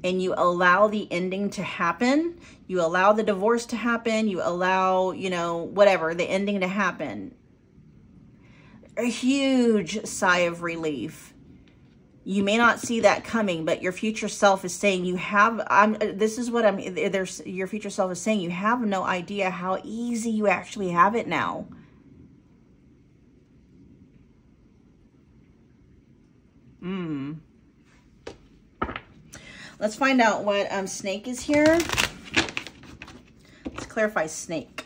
and you allow the ending to happen, you allow the divorce to happen, you allow, you know, whatever, the ending to happen. A huge sigh of relief. You may not see that coming, but your future self is saying your future self is saying you have no idea how easy you actually have it now. Let's find out what snake is here. Let's clarify snake.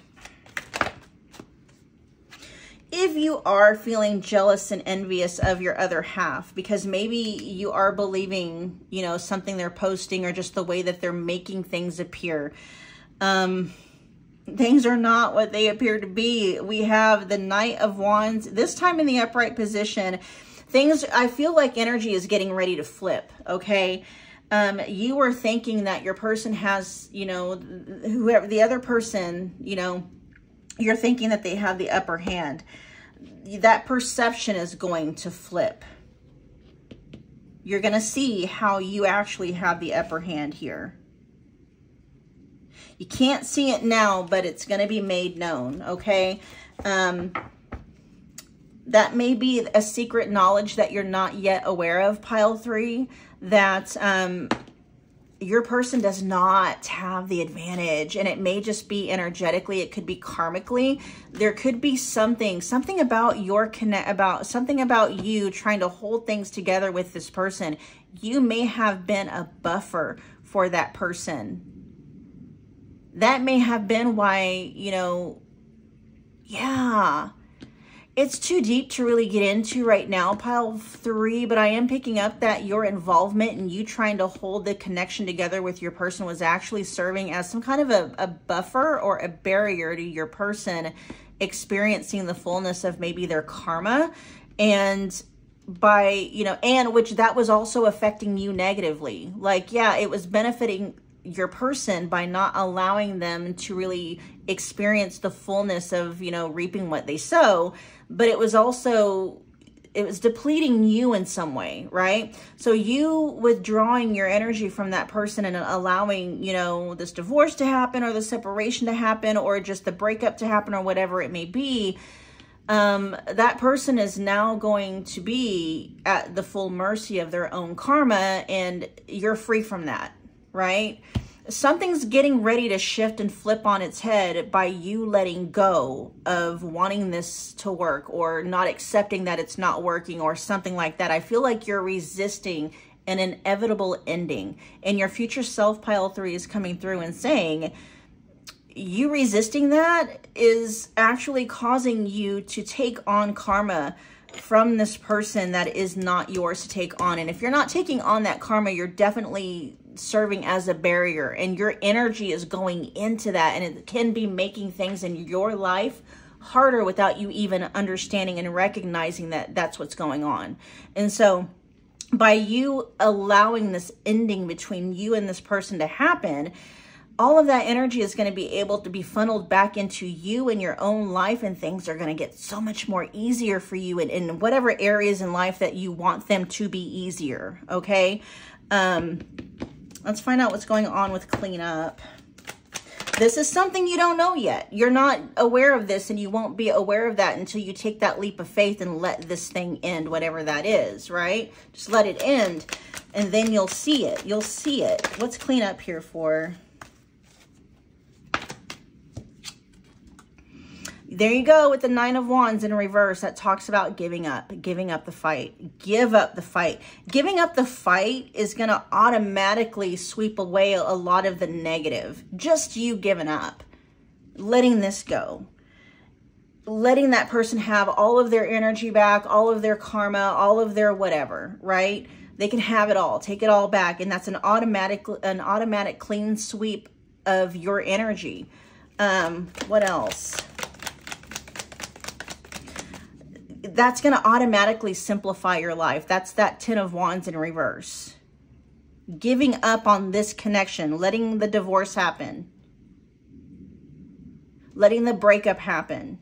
If you are feeling jealous and envious of your other half, because maybe you are believing, you know, something they're posting or just the way that they're making things appear, things are not what they appear to be. We have the Knight of Wands, this time in the upright position. Things, I feel like energy is getting ready to flip, okay? You were thinking that your person has, you know, whoever the other person, you know, you're thinking that they have the upper hand. That perception is going to flip. You're going to see how you actually have the upper hand here. You can't see it now, but it's going to be made known, okay? That may be a secret knowledge that you're not yet aware of, pile 3, that your person does not have the advantage, and it may just be energetically, it could be karmically. There could be something about something about you trying to hold things together with this person. You may have been a buffer for that person. That may have been why, you know, yeah. It's too deep to really get into right now, pile 3, but I am picking up that your involvement and you trying to hold the connection together with your person was actually serving as some kind of a buffer or a barrier to your person experiencing the fullness of maybe their karma. And by, you know, and which that was also affecting you negatively. Like, yeah, it was benefiting your person by not allowing them to really experience the fullness of, you know, reaping what they sow, but it was also, it was depleting you in some way, right? So you withdrawing your energy from that person and allowing, you know, this divorce to happen or the separation to happen or just the breakup to happen or whatever it may be, that person is now going to be at the full mercy of their own karma, and you're free from that. Right? Something's getting ready to shift and flip on its head by you letting go of wanting this to work or not accepting that it's not working or something like that. I feel like you're resisting an inevitable ending, and your future self, pile 3, is coming through and saying you resisting that is actually causing you to take on karma from this person that is not yours to take on. And if you're not taking on that karma, you're definitely serving as a barrier, and your energy is going into that, and it can be making things in your life harder without you even understanding and recognizing that that's what's going on. And so by you allowing this ending between you and this person to happen, all of that energy is going to be able to be funneled back into you and your own life, and things are going to get so much more easier for you in whatever areas in life that you want them to be easier, okay? Let's find out what's going on with cleanup. This is something you don't know yet. You're not aware of this, and you won't be aware of that until you take that leap of faith and let this thing end, whatever that is, right? Just let it end, and then you'll see it. You'll see it. What's cleanup here for? There you go with the 9 of Wands in reverse. That talks about giving up the fight. Give up the fight. Giving up the fight is going to automatically sweep away a lot of the negative. Just you giving up, letting this go, letting that person have all of their energy back, all of their karma, all of their whatever, right? They can have it all, take it all back. And that's an automatic clean sweep of your energy. What else? That's going to automatically simplify your life. That's that 10 of Wands in reverse. Giving up on this connection, letting the divorce happen, letting the breakup happen,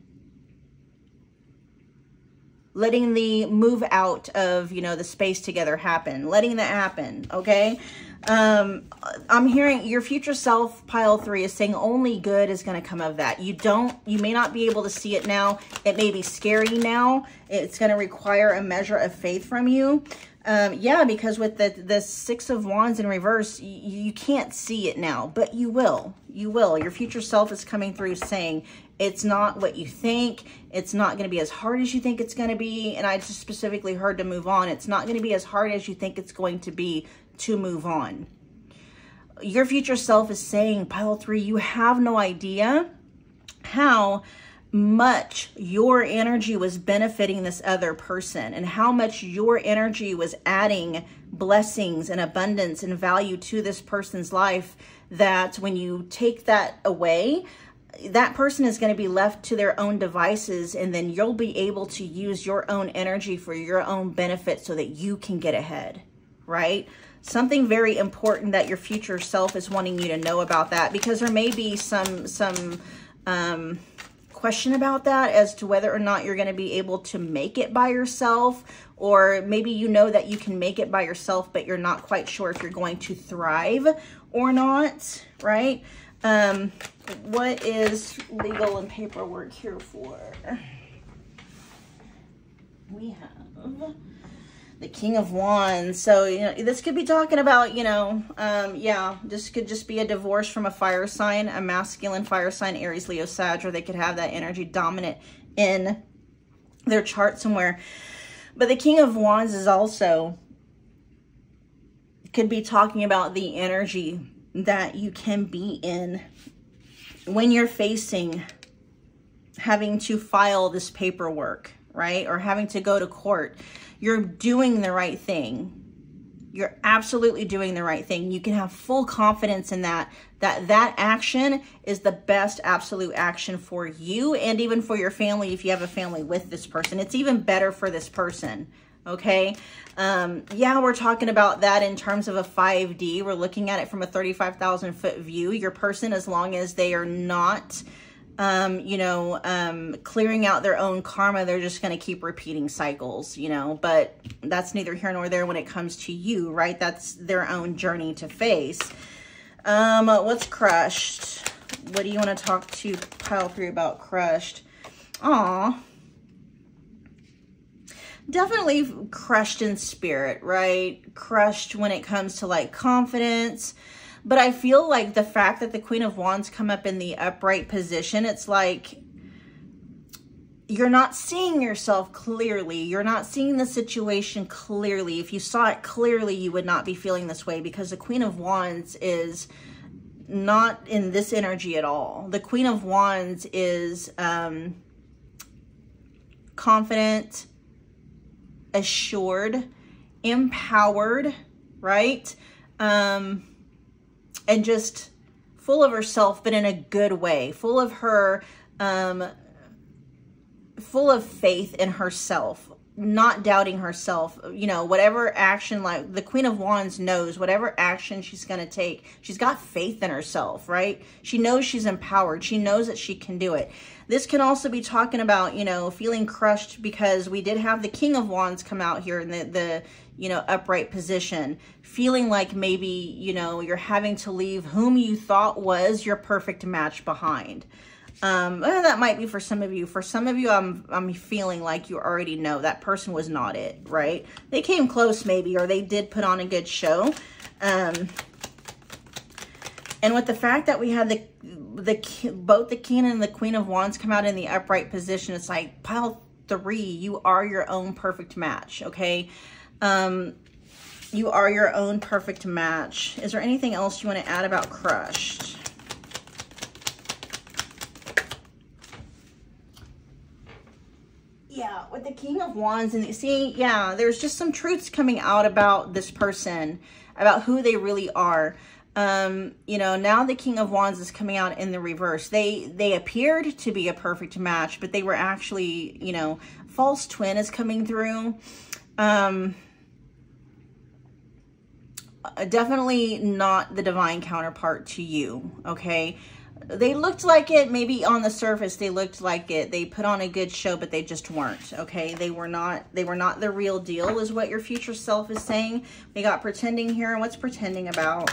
letting the move out of, you know, the space together happen, letting that happen, okay? I'm hearing your future self, pile 3, is saying only good is going to come of that. You may not be able to see it now. It may be scary now. It's going to require a measure of faith from you. Yeah, because with the 6 of Wands in reverse, you can't see it now, but you will. You will. Your future self is coming through saying it's not what you think. It's not going to be as hard as you think it's going to be. And I just specifically heard to move on. It's not going to be as hard as you think it's going to be to move on. Your future self is saying, pile 3, you have no idea how much your energy was benefiting this other person and how much your energy was adding blessings and abundance and value to this person's life, that when you take that away, that person is going to be left to their own devices, and then you'll be able to use your own energy for your own benefit so that you can get ahead, right? Something very important that your future self is wanting you to know about that, because there may be some question about that as to whether or not you're going to be able to make it by yourself, or maybe you know that you can make it by yourself, but you're not quite sure if you're going to thrive or not, right? What is legal and paperwork here for? We have the King of Wands. So, you know, this could be talking about, you know, yeah, this could just be a divorce from a fire sign, a masculine fire sign, Aries, Leo, Sag, or they could have that energy dominant in their chart somewhere. But the King of Wands is also, could be talking about the energy that you can be in when you're facing having to file this paperwork, right? Or having to go to court. You're doing the right thing. You're absolutely doing the right thing. You can have full confidence in that action is the best absolute action for you and even for your family if you have a family with this person. It's even better for this person, okay? Yeah, we're talking about that in terms of a 5D. We're looking at it from a 35,000 foot view. Your person, as long as they are not you know, clearing out their own karma, they're just going to keep repeating cycles, you know, but that's neither here nor there when it comes to you, right? That's their own journey to face. What's crushed? What do you want to talk to pile 3 about crushed? Aw, definitely crushed in spirit, right? Crushed when it comes to like confidence. But I feel like the fact that the Queen of Wands come up in the upright position, it's like you're not seeing yourself clearly. You're not seeing the situation clearly. If you saw it clearly, you would not be feeling this way, because the Queen of Wands is not in this energy at all. The Queen of Wands is confident, assured, empowered, right? And just full of herself, but in a good way, full of her, full of faith in herself, not doubting herself. You know, whatever action, like the Queen of Wands knows whatever action she's going to take, she's got faith in herself, right? She knows she's empowered. She knows that she can do it. This can also be talking about, you know, feeling crushed, because we did have the King of Wands come out here in the you know, upright position, feeling like maybe, you know, you're having to leave whom you thought was your perfect match behind. That might be for some of you. For some of you, I'm feeling like you already know that person was not it, right? They came close maybe, or they did put on a good show. And with the fact that we had both the King and the Queen of Wands come out in the upright position, it's like pile 3, you are your own perfect match, okay? You are your own perfect match. Is there anything else you want to add about crushed? Yeah, with the King of Wands, and see, yeah, there's just some truths coming out about this person, about who they really are. You know, now the King of Wands is coming out in the reverse. They appeared to be a perfect match, but they were actually, you know, false twin is coming through. Definitely not the divine counterpart to you, okay? They looked like it, maybe on the surface they looked like it. They put on a good show, but they just weren't, okay? They were not the real deal, is what your future self is saying. We got pretending here, and what's pretending about?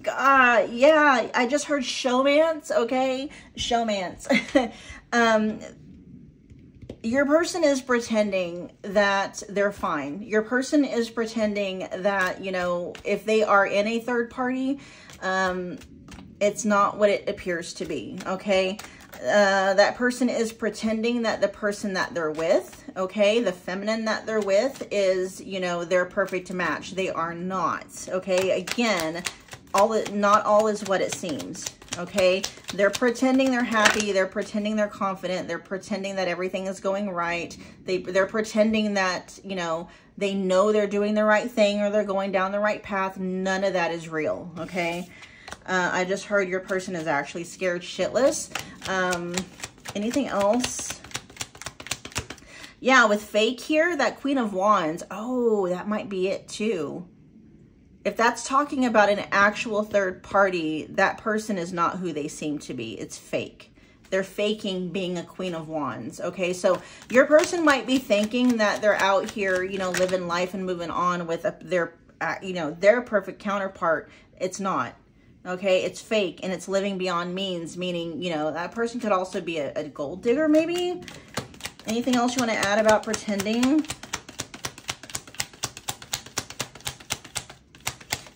Yeah, I just heard showmance, okay? Showmance. Your person is pretending that they're fine. Your person is pretending that, you know, if they are in a third party, it's not what it appears to be, okay? That person is pretending that the person that they're with, okay, the feminine that they're with is, you know, their perfect match. They are not, okay? Again, not all is what it seems. Okay, they're pretending they're happy, they're pretending they're confident, they're pretending that everything is going right, they're pretending that, you know they're doing the right thing, or they're going down the right path. None of that is real, okay? I just heard your person is actually scared shitless. Anything else? Yeah, with fake here, that Queen of Wands, oh, that might be it too. If that's talking about an actual third party, that person is not who they seem to be. It's fake. They're faking being a Queen of Wands, okay? So your person might be thinking that they're out here, you know, living life and moving on with their perfect counterpart. It's not, okay? It's fake, and it's living beyond means, meaning, you know, that person could also be a gold digger, maybe? Anything else you want to add about pretending?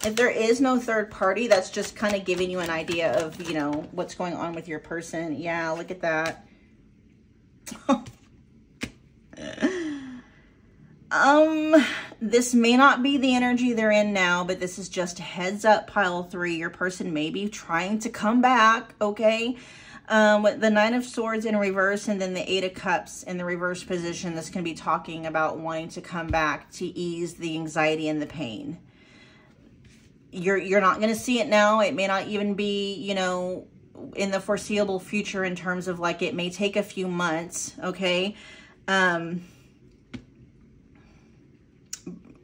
If there is no third party, that's just kind of giving you an idea of, you know, what's going on with your person. Yeah, look at that. This may not be the energy they're in now, but this is just a heads up, pile 3. Your person may be trying to come back, okay? With the 9 of Swords in reverse and then the 8 of Cups in the reverse position, this can be talking about wanting to come back to ease the anxiety and the pain. You're not going to see it now. It may not even be, you know, in the foreseeable future, in terms of like, it may take a few months, okay? You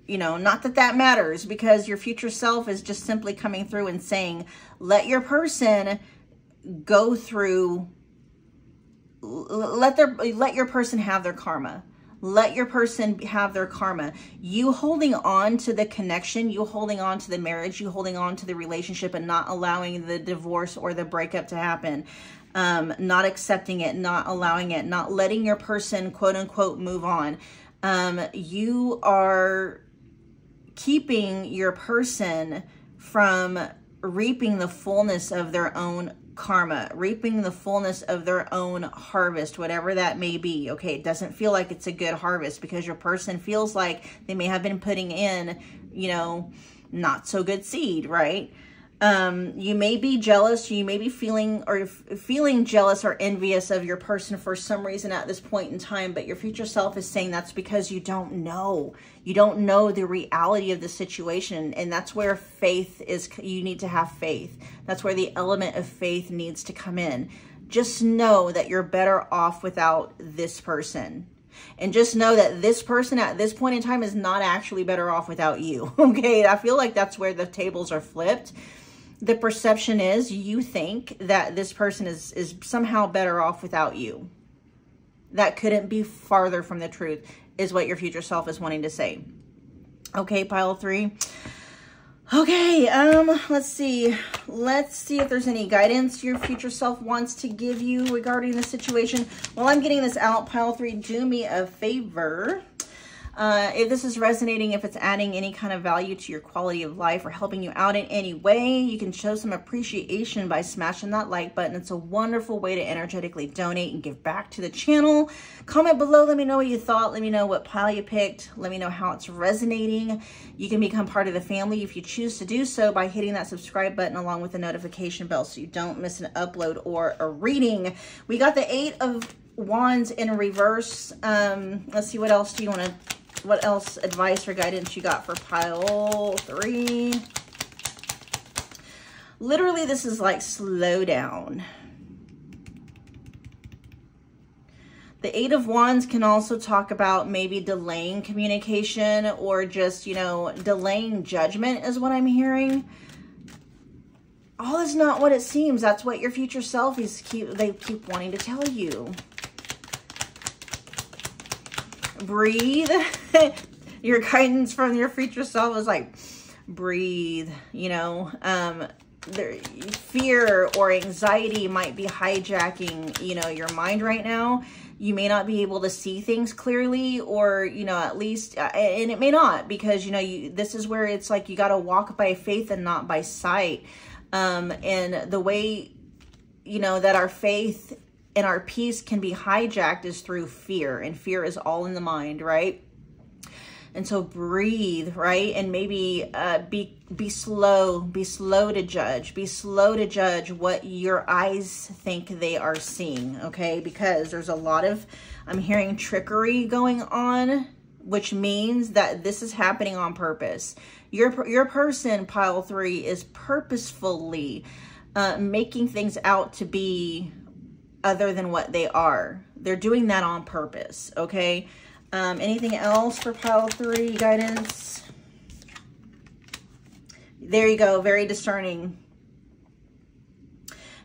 know, not that that matters, because your future self is just simply coming through and saying, let your person go through, let your person have their karma. Let your person have their karma. You holding on to the connection, you holding on to the marriage, you holding on to the relationship and not allowing the divorce or the breakup to happen, not accepting it, not allowing it, not letting your person, quote unquote, move on. You are keeping your person from reaping the fullness of their own karma, reaping the fullness of their own harvest, whatever that may be, okay? It doesn't feel like it's a good harvest because your person feels like they may have been putting in, you know, not so good seed, right? You may be jealous, you may be feeling jealous or envious of your person for some reason at this point in time, but your future self is saying that's because you don't know. You don't know the reality of the situation, and that's where faith is. You need to have faith. That's where the element of faith needs to come in. Just know that you're better off without this person. And just know that this person at this point in time is not actually better off without you, okay? I feel like that's where the tables are flipped. The perception is you think that this person is somehow better off without you. That couldn't be farther from the truth, is what your future self is wanting to say. Okay, pile 3. Okay, let's see. Let's see if there's any guidance your future self wants to give you regarding the situation. While I'm getting this out, pile 3, do me a favor. If this is resonating, if it's adding any kind of value to your quality of life or helping you out in any way, you can show some appreciation by smashing that like button. It's a wonderful way to energetically donate and give back to the channel. Comment below. Let me know what you thought. Let me know what pile you picked. Let me know how it's resonating. You can become part of the family if you choose to do so by hitting that subscribe button along with the notification bell so you don't miss an upload or a reading. We got the 8 of Wands in reverse. Let's see, what else do you want to... What else advice or guidance you got for pile 3? Literally, this is like, slow down. The 8 of Wands can also talk about maybe delaying communication or just, you know, delaying judgment is what I'm hearing. All is not what it seems. That's what your future self is they keep wanting to tell you. Breathe. Your guidance from your future self is like, breathe, you know. Fear or anxiety might be hijacking, you know, your mind right now. You may not be able to see things clearly, or, you know, at least, and it may not, because, you know, this is where it's like you got to walk by faith and not by sight. And the way, you know, that our faith and our peace can be hijacked is through fear, and fear is all in the mind, right? And so breathe, right? And maybe be slow to judge. Be slow to judge what your eyes think they are seeing, okay? Because there's a lot of, I'm hearing trickery going on, which means that this is happening on purpose. Your person, pile 3, is purposefully making things out to be other than what they are. They're doing that on purpose, okay? Anything else for pile 3 guidance? There you go. Very discerning.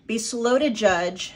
Be slow to judge,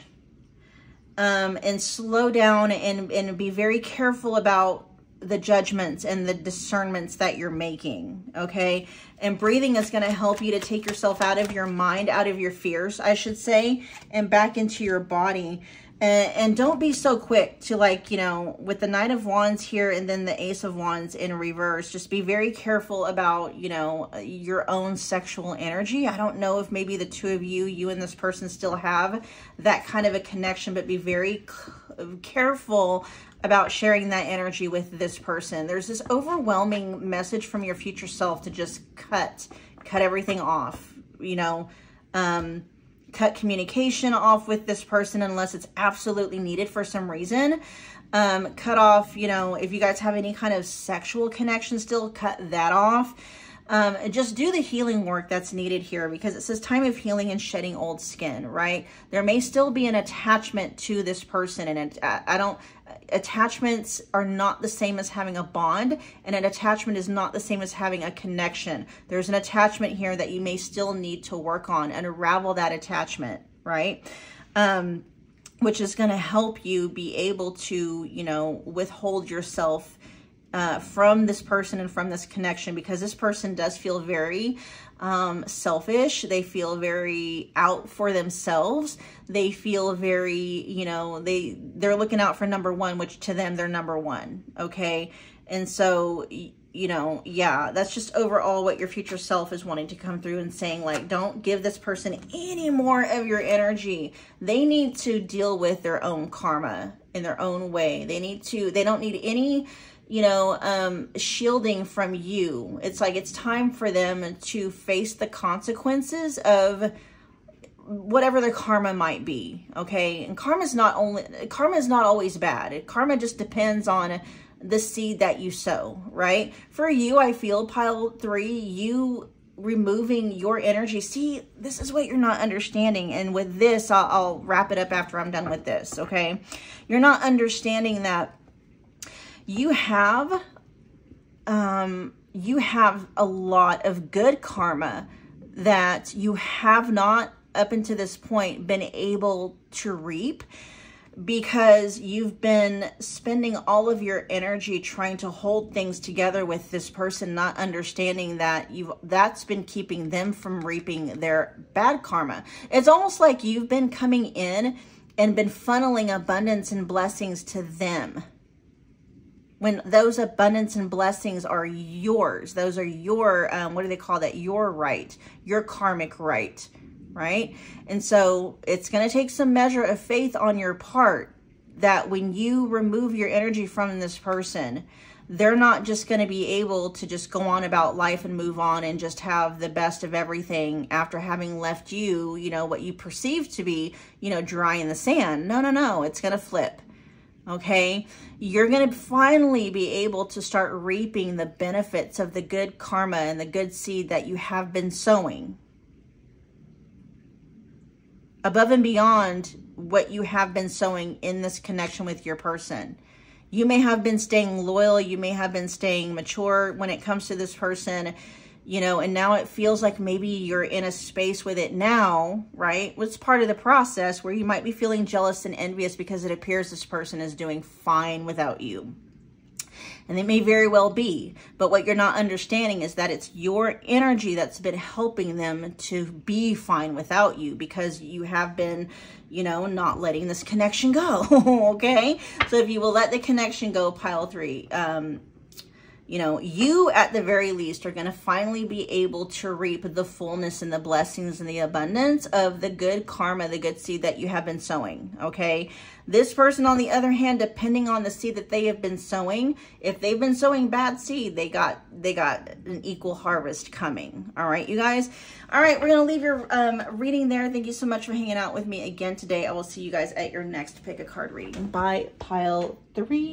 and slow down and be very careful about the judgments and the discernments that you're making, okay? And breathing is going to help you to take yourself out of your mind, out of your fears, I should say, and back into your body. And don't be so quick to, like, you know, with the Knight of Wands here and then the Ace of Wands in reverse, just be very careful about, you know, your own sexual energy. I don't know if maybe the two of you, you and this person still have that kind of a connection, but be very careful about sharing that energy with this person. There's this overwhelming message from your future self to just cut everything off, you know, cut communication off with this person unless it's absolutely needed for some reason. Cut off, you know, if you guys have any kind of sexual connection still, cut that off. Just do the healing work that's needed here, because it says time of healing and shedding old skin, right? There may still be an attachment to this person, and attachments are not the same as having a bond, and an attachment is not the same as having a connection. There's an attachment here that you may still need to work on and unravel that attachment, right? Which is going to help you be able to, you know, withhold yourself from this person and from this connection, because this person does feel very selfish. They feel very out for themselves. They feel very, you know, they're looking out for number one, which to them, they're number one. Okay. And so, you know, yeah, that's just overall what your future self is wanting to come through and saying, like, don't give this person any more of your energy. They need to deal with their own karma in their own way. They don't need any, you know, shielding from you. It's like, it's time for them to face the consequences of whatever their karma might be. Okay. And karma is not always bad. Karma just depends on the seed that you sow, right? For you, I feel pile 3, you removing your energy. See, this is what you're not understanding. And with this, I'll wrap it up after I'm done with this. Okay. You're not understanding that you have a lot of good karma that you have not up until this point been able to reap, because you've been spending all of your energy trying to hold things together with this person, not understanding that that's been keeping them from reaping their bad karma. It's almost like you've been coming in and been funneling abundance and blessings to them, when those abundance and blessings are yours. Those are your, what do they call that? Your right, your karmic right, right? And so it's going to take some measure of faith on your part that when you remove your energy from this person, they're not just going to be able to just go on about life and move on and just have the best of everything after having left you, you know, what you perceive to be, you know, dry in the sand. No, no, no. It's going to flip. Okay, you're going to finally be able to start reaping the benefits of the good karma and the good seed that you have been sowing, above and beyond what you have been sowing in this connection with your person. You may have been staying loyal. You may have been staying mature when it comes to this person, you know, and now it feels like maybe you're in a space with it now, right? It's part of the process where you might be feeling jealous and envious because it appears this person is doing fine without you. And they may very well be, but what you're not understanding is that it's your energy that's been helping them to be fine without you, because you have been, you know, not letting this connection go. Okay. So if you will let the connection go, pile 3, you know, you at the very least are going to finally be able to reap the fullness and the blessings and the abundance of the good karma, the good seed that you have been sowing. Okay. This person, on the other hand, depending on the seed that they have been sowing, if they've been sowing bad seed, they got an equal harvest coming. All right, you guys. All right. We're going to leave your reading there. Thank you so much for hanging out with me again today. I will see you guys at your next pick a card reading. Bye, pile 3.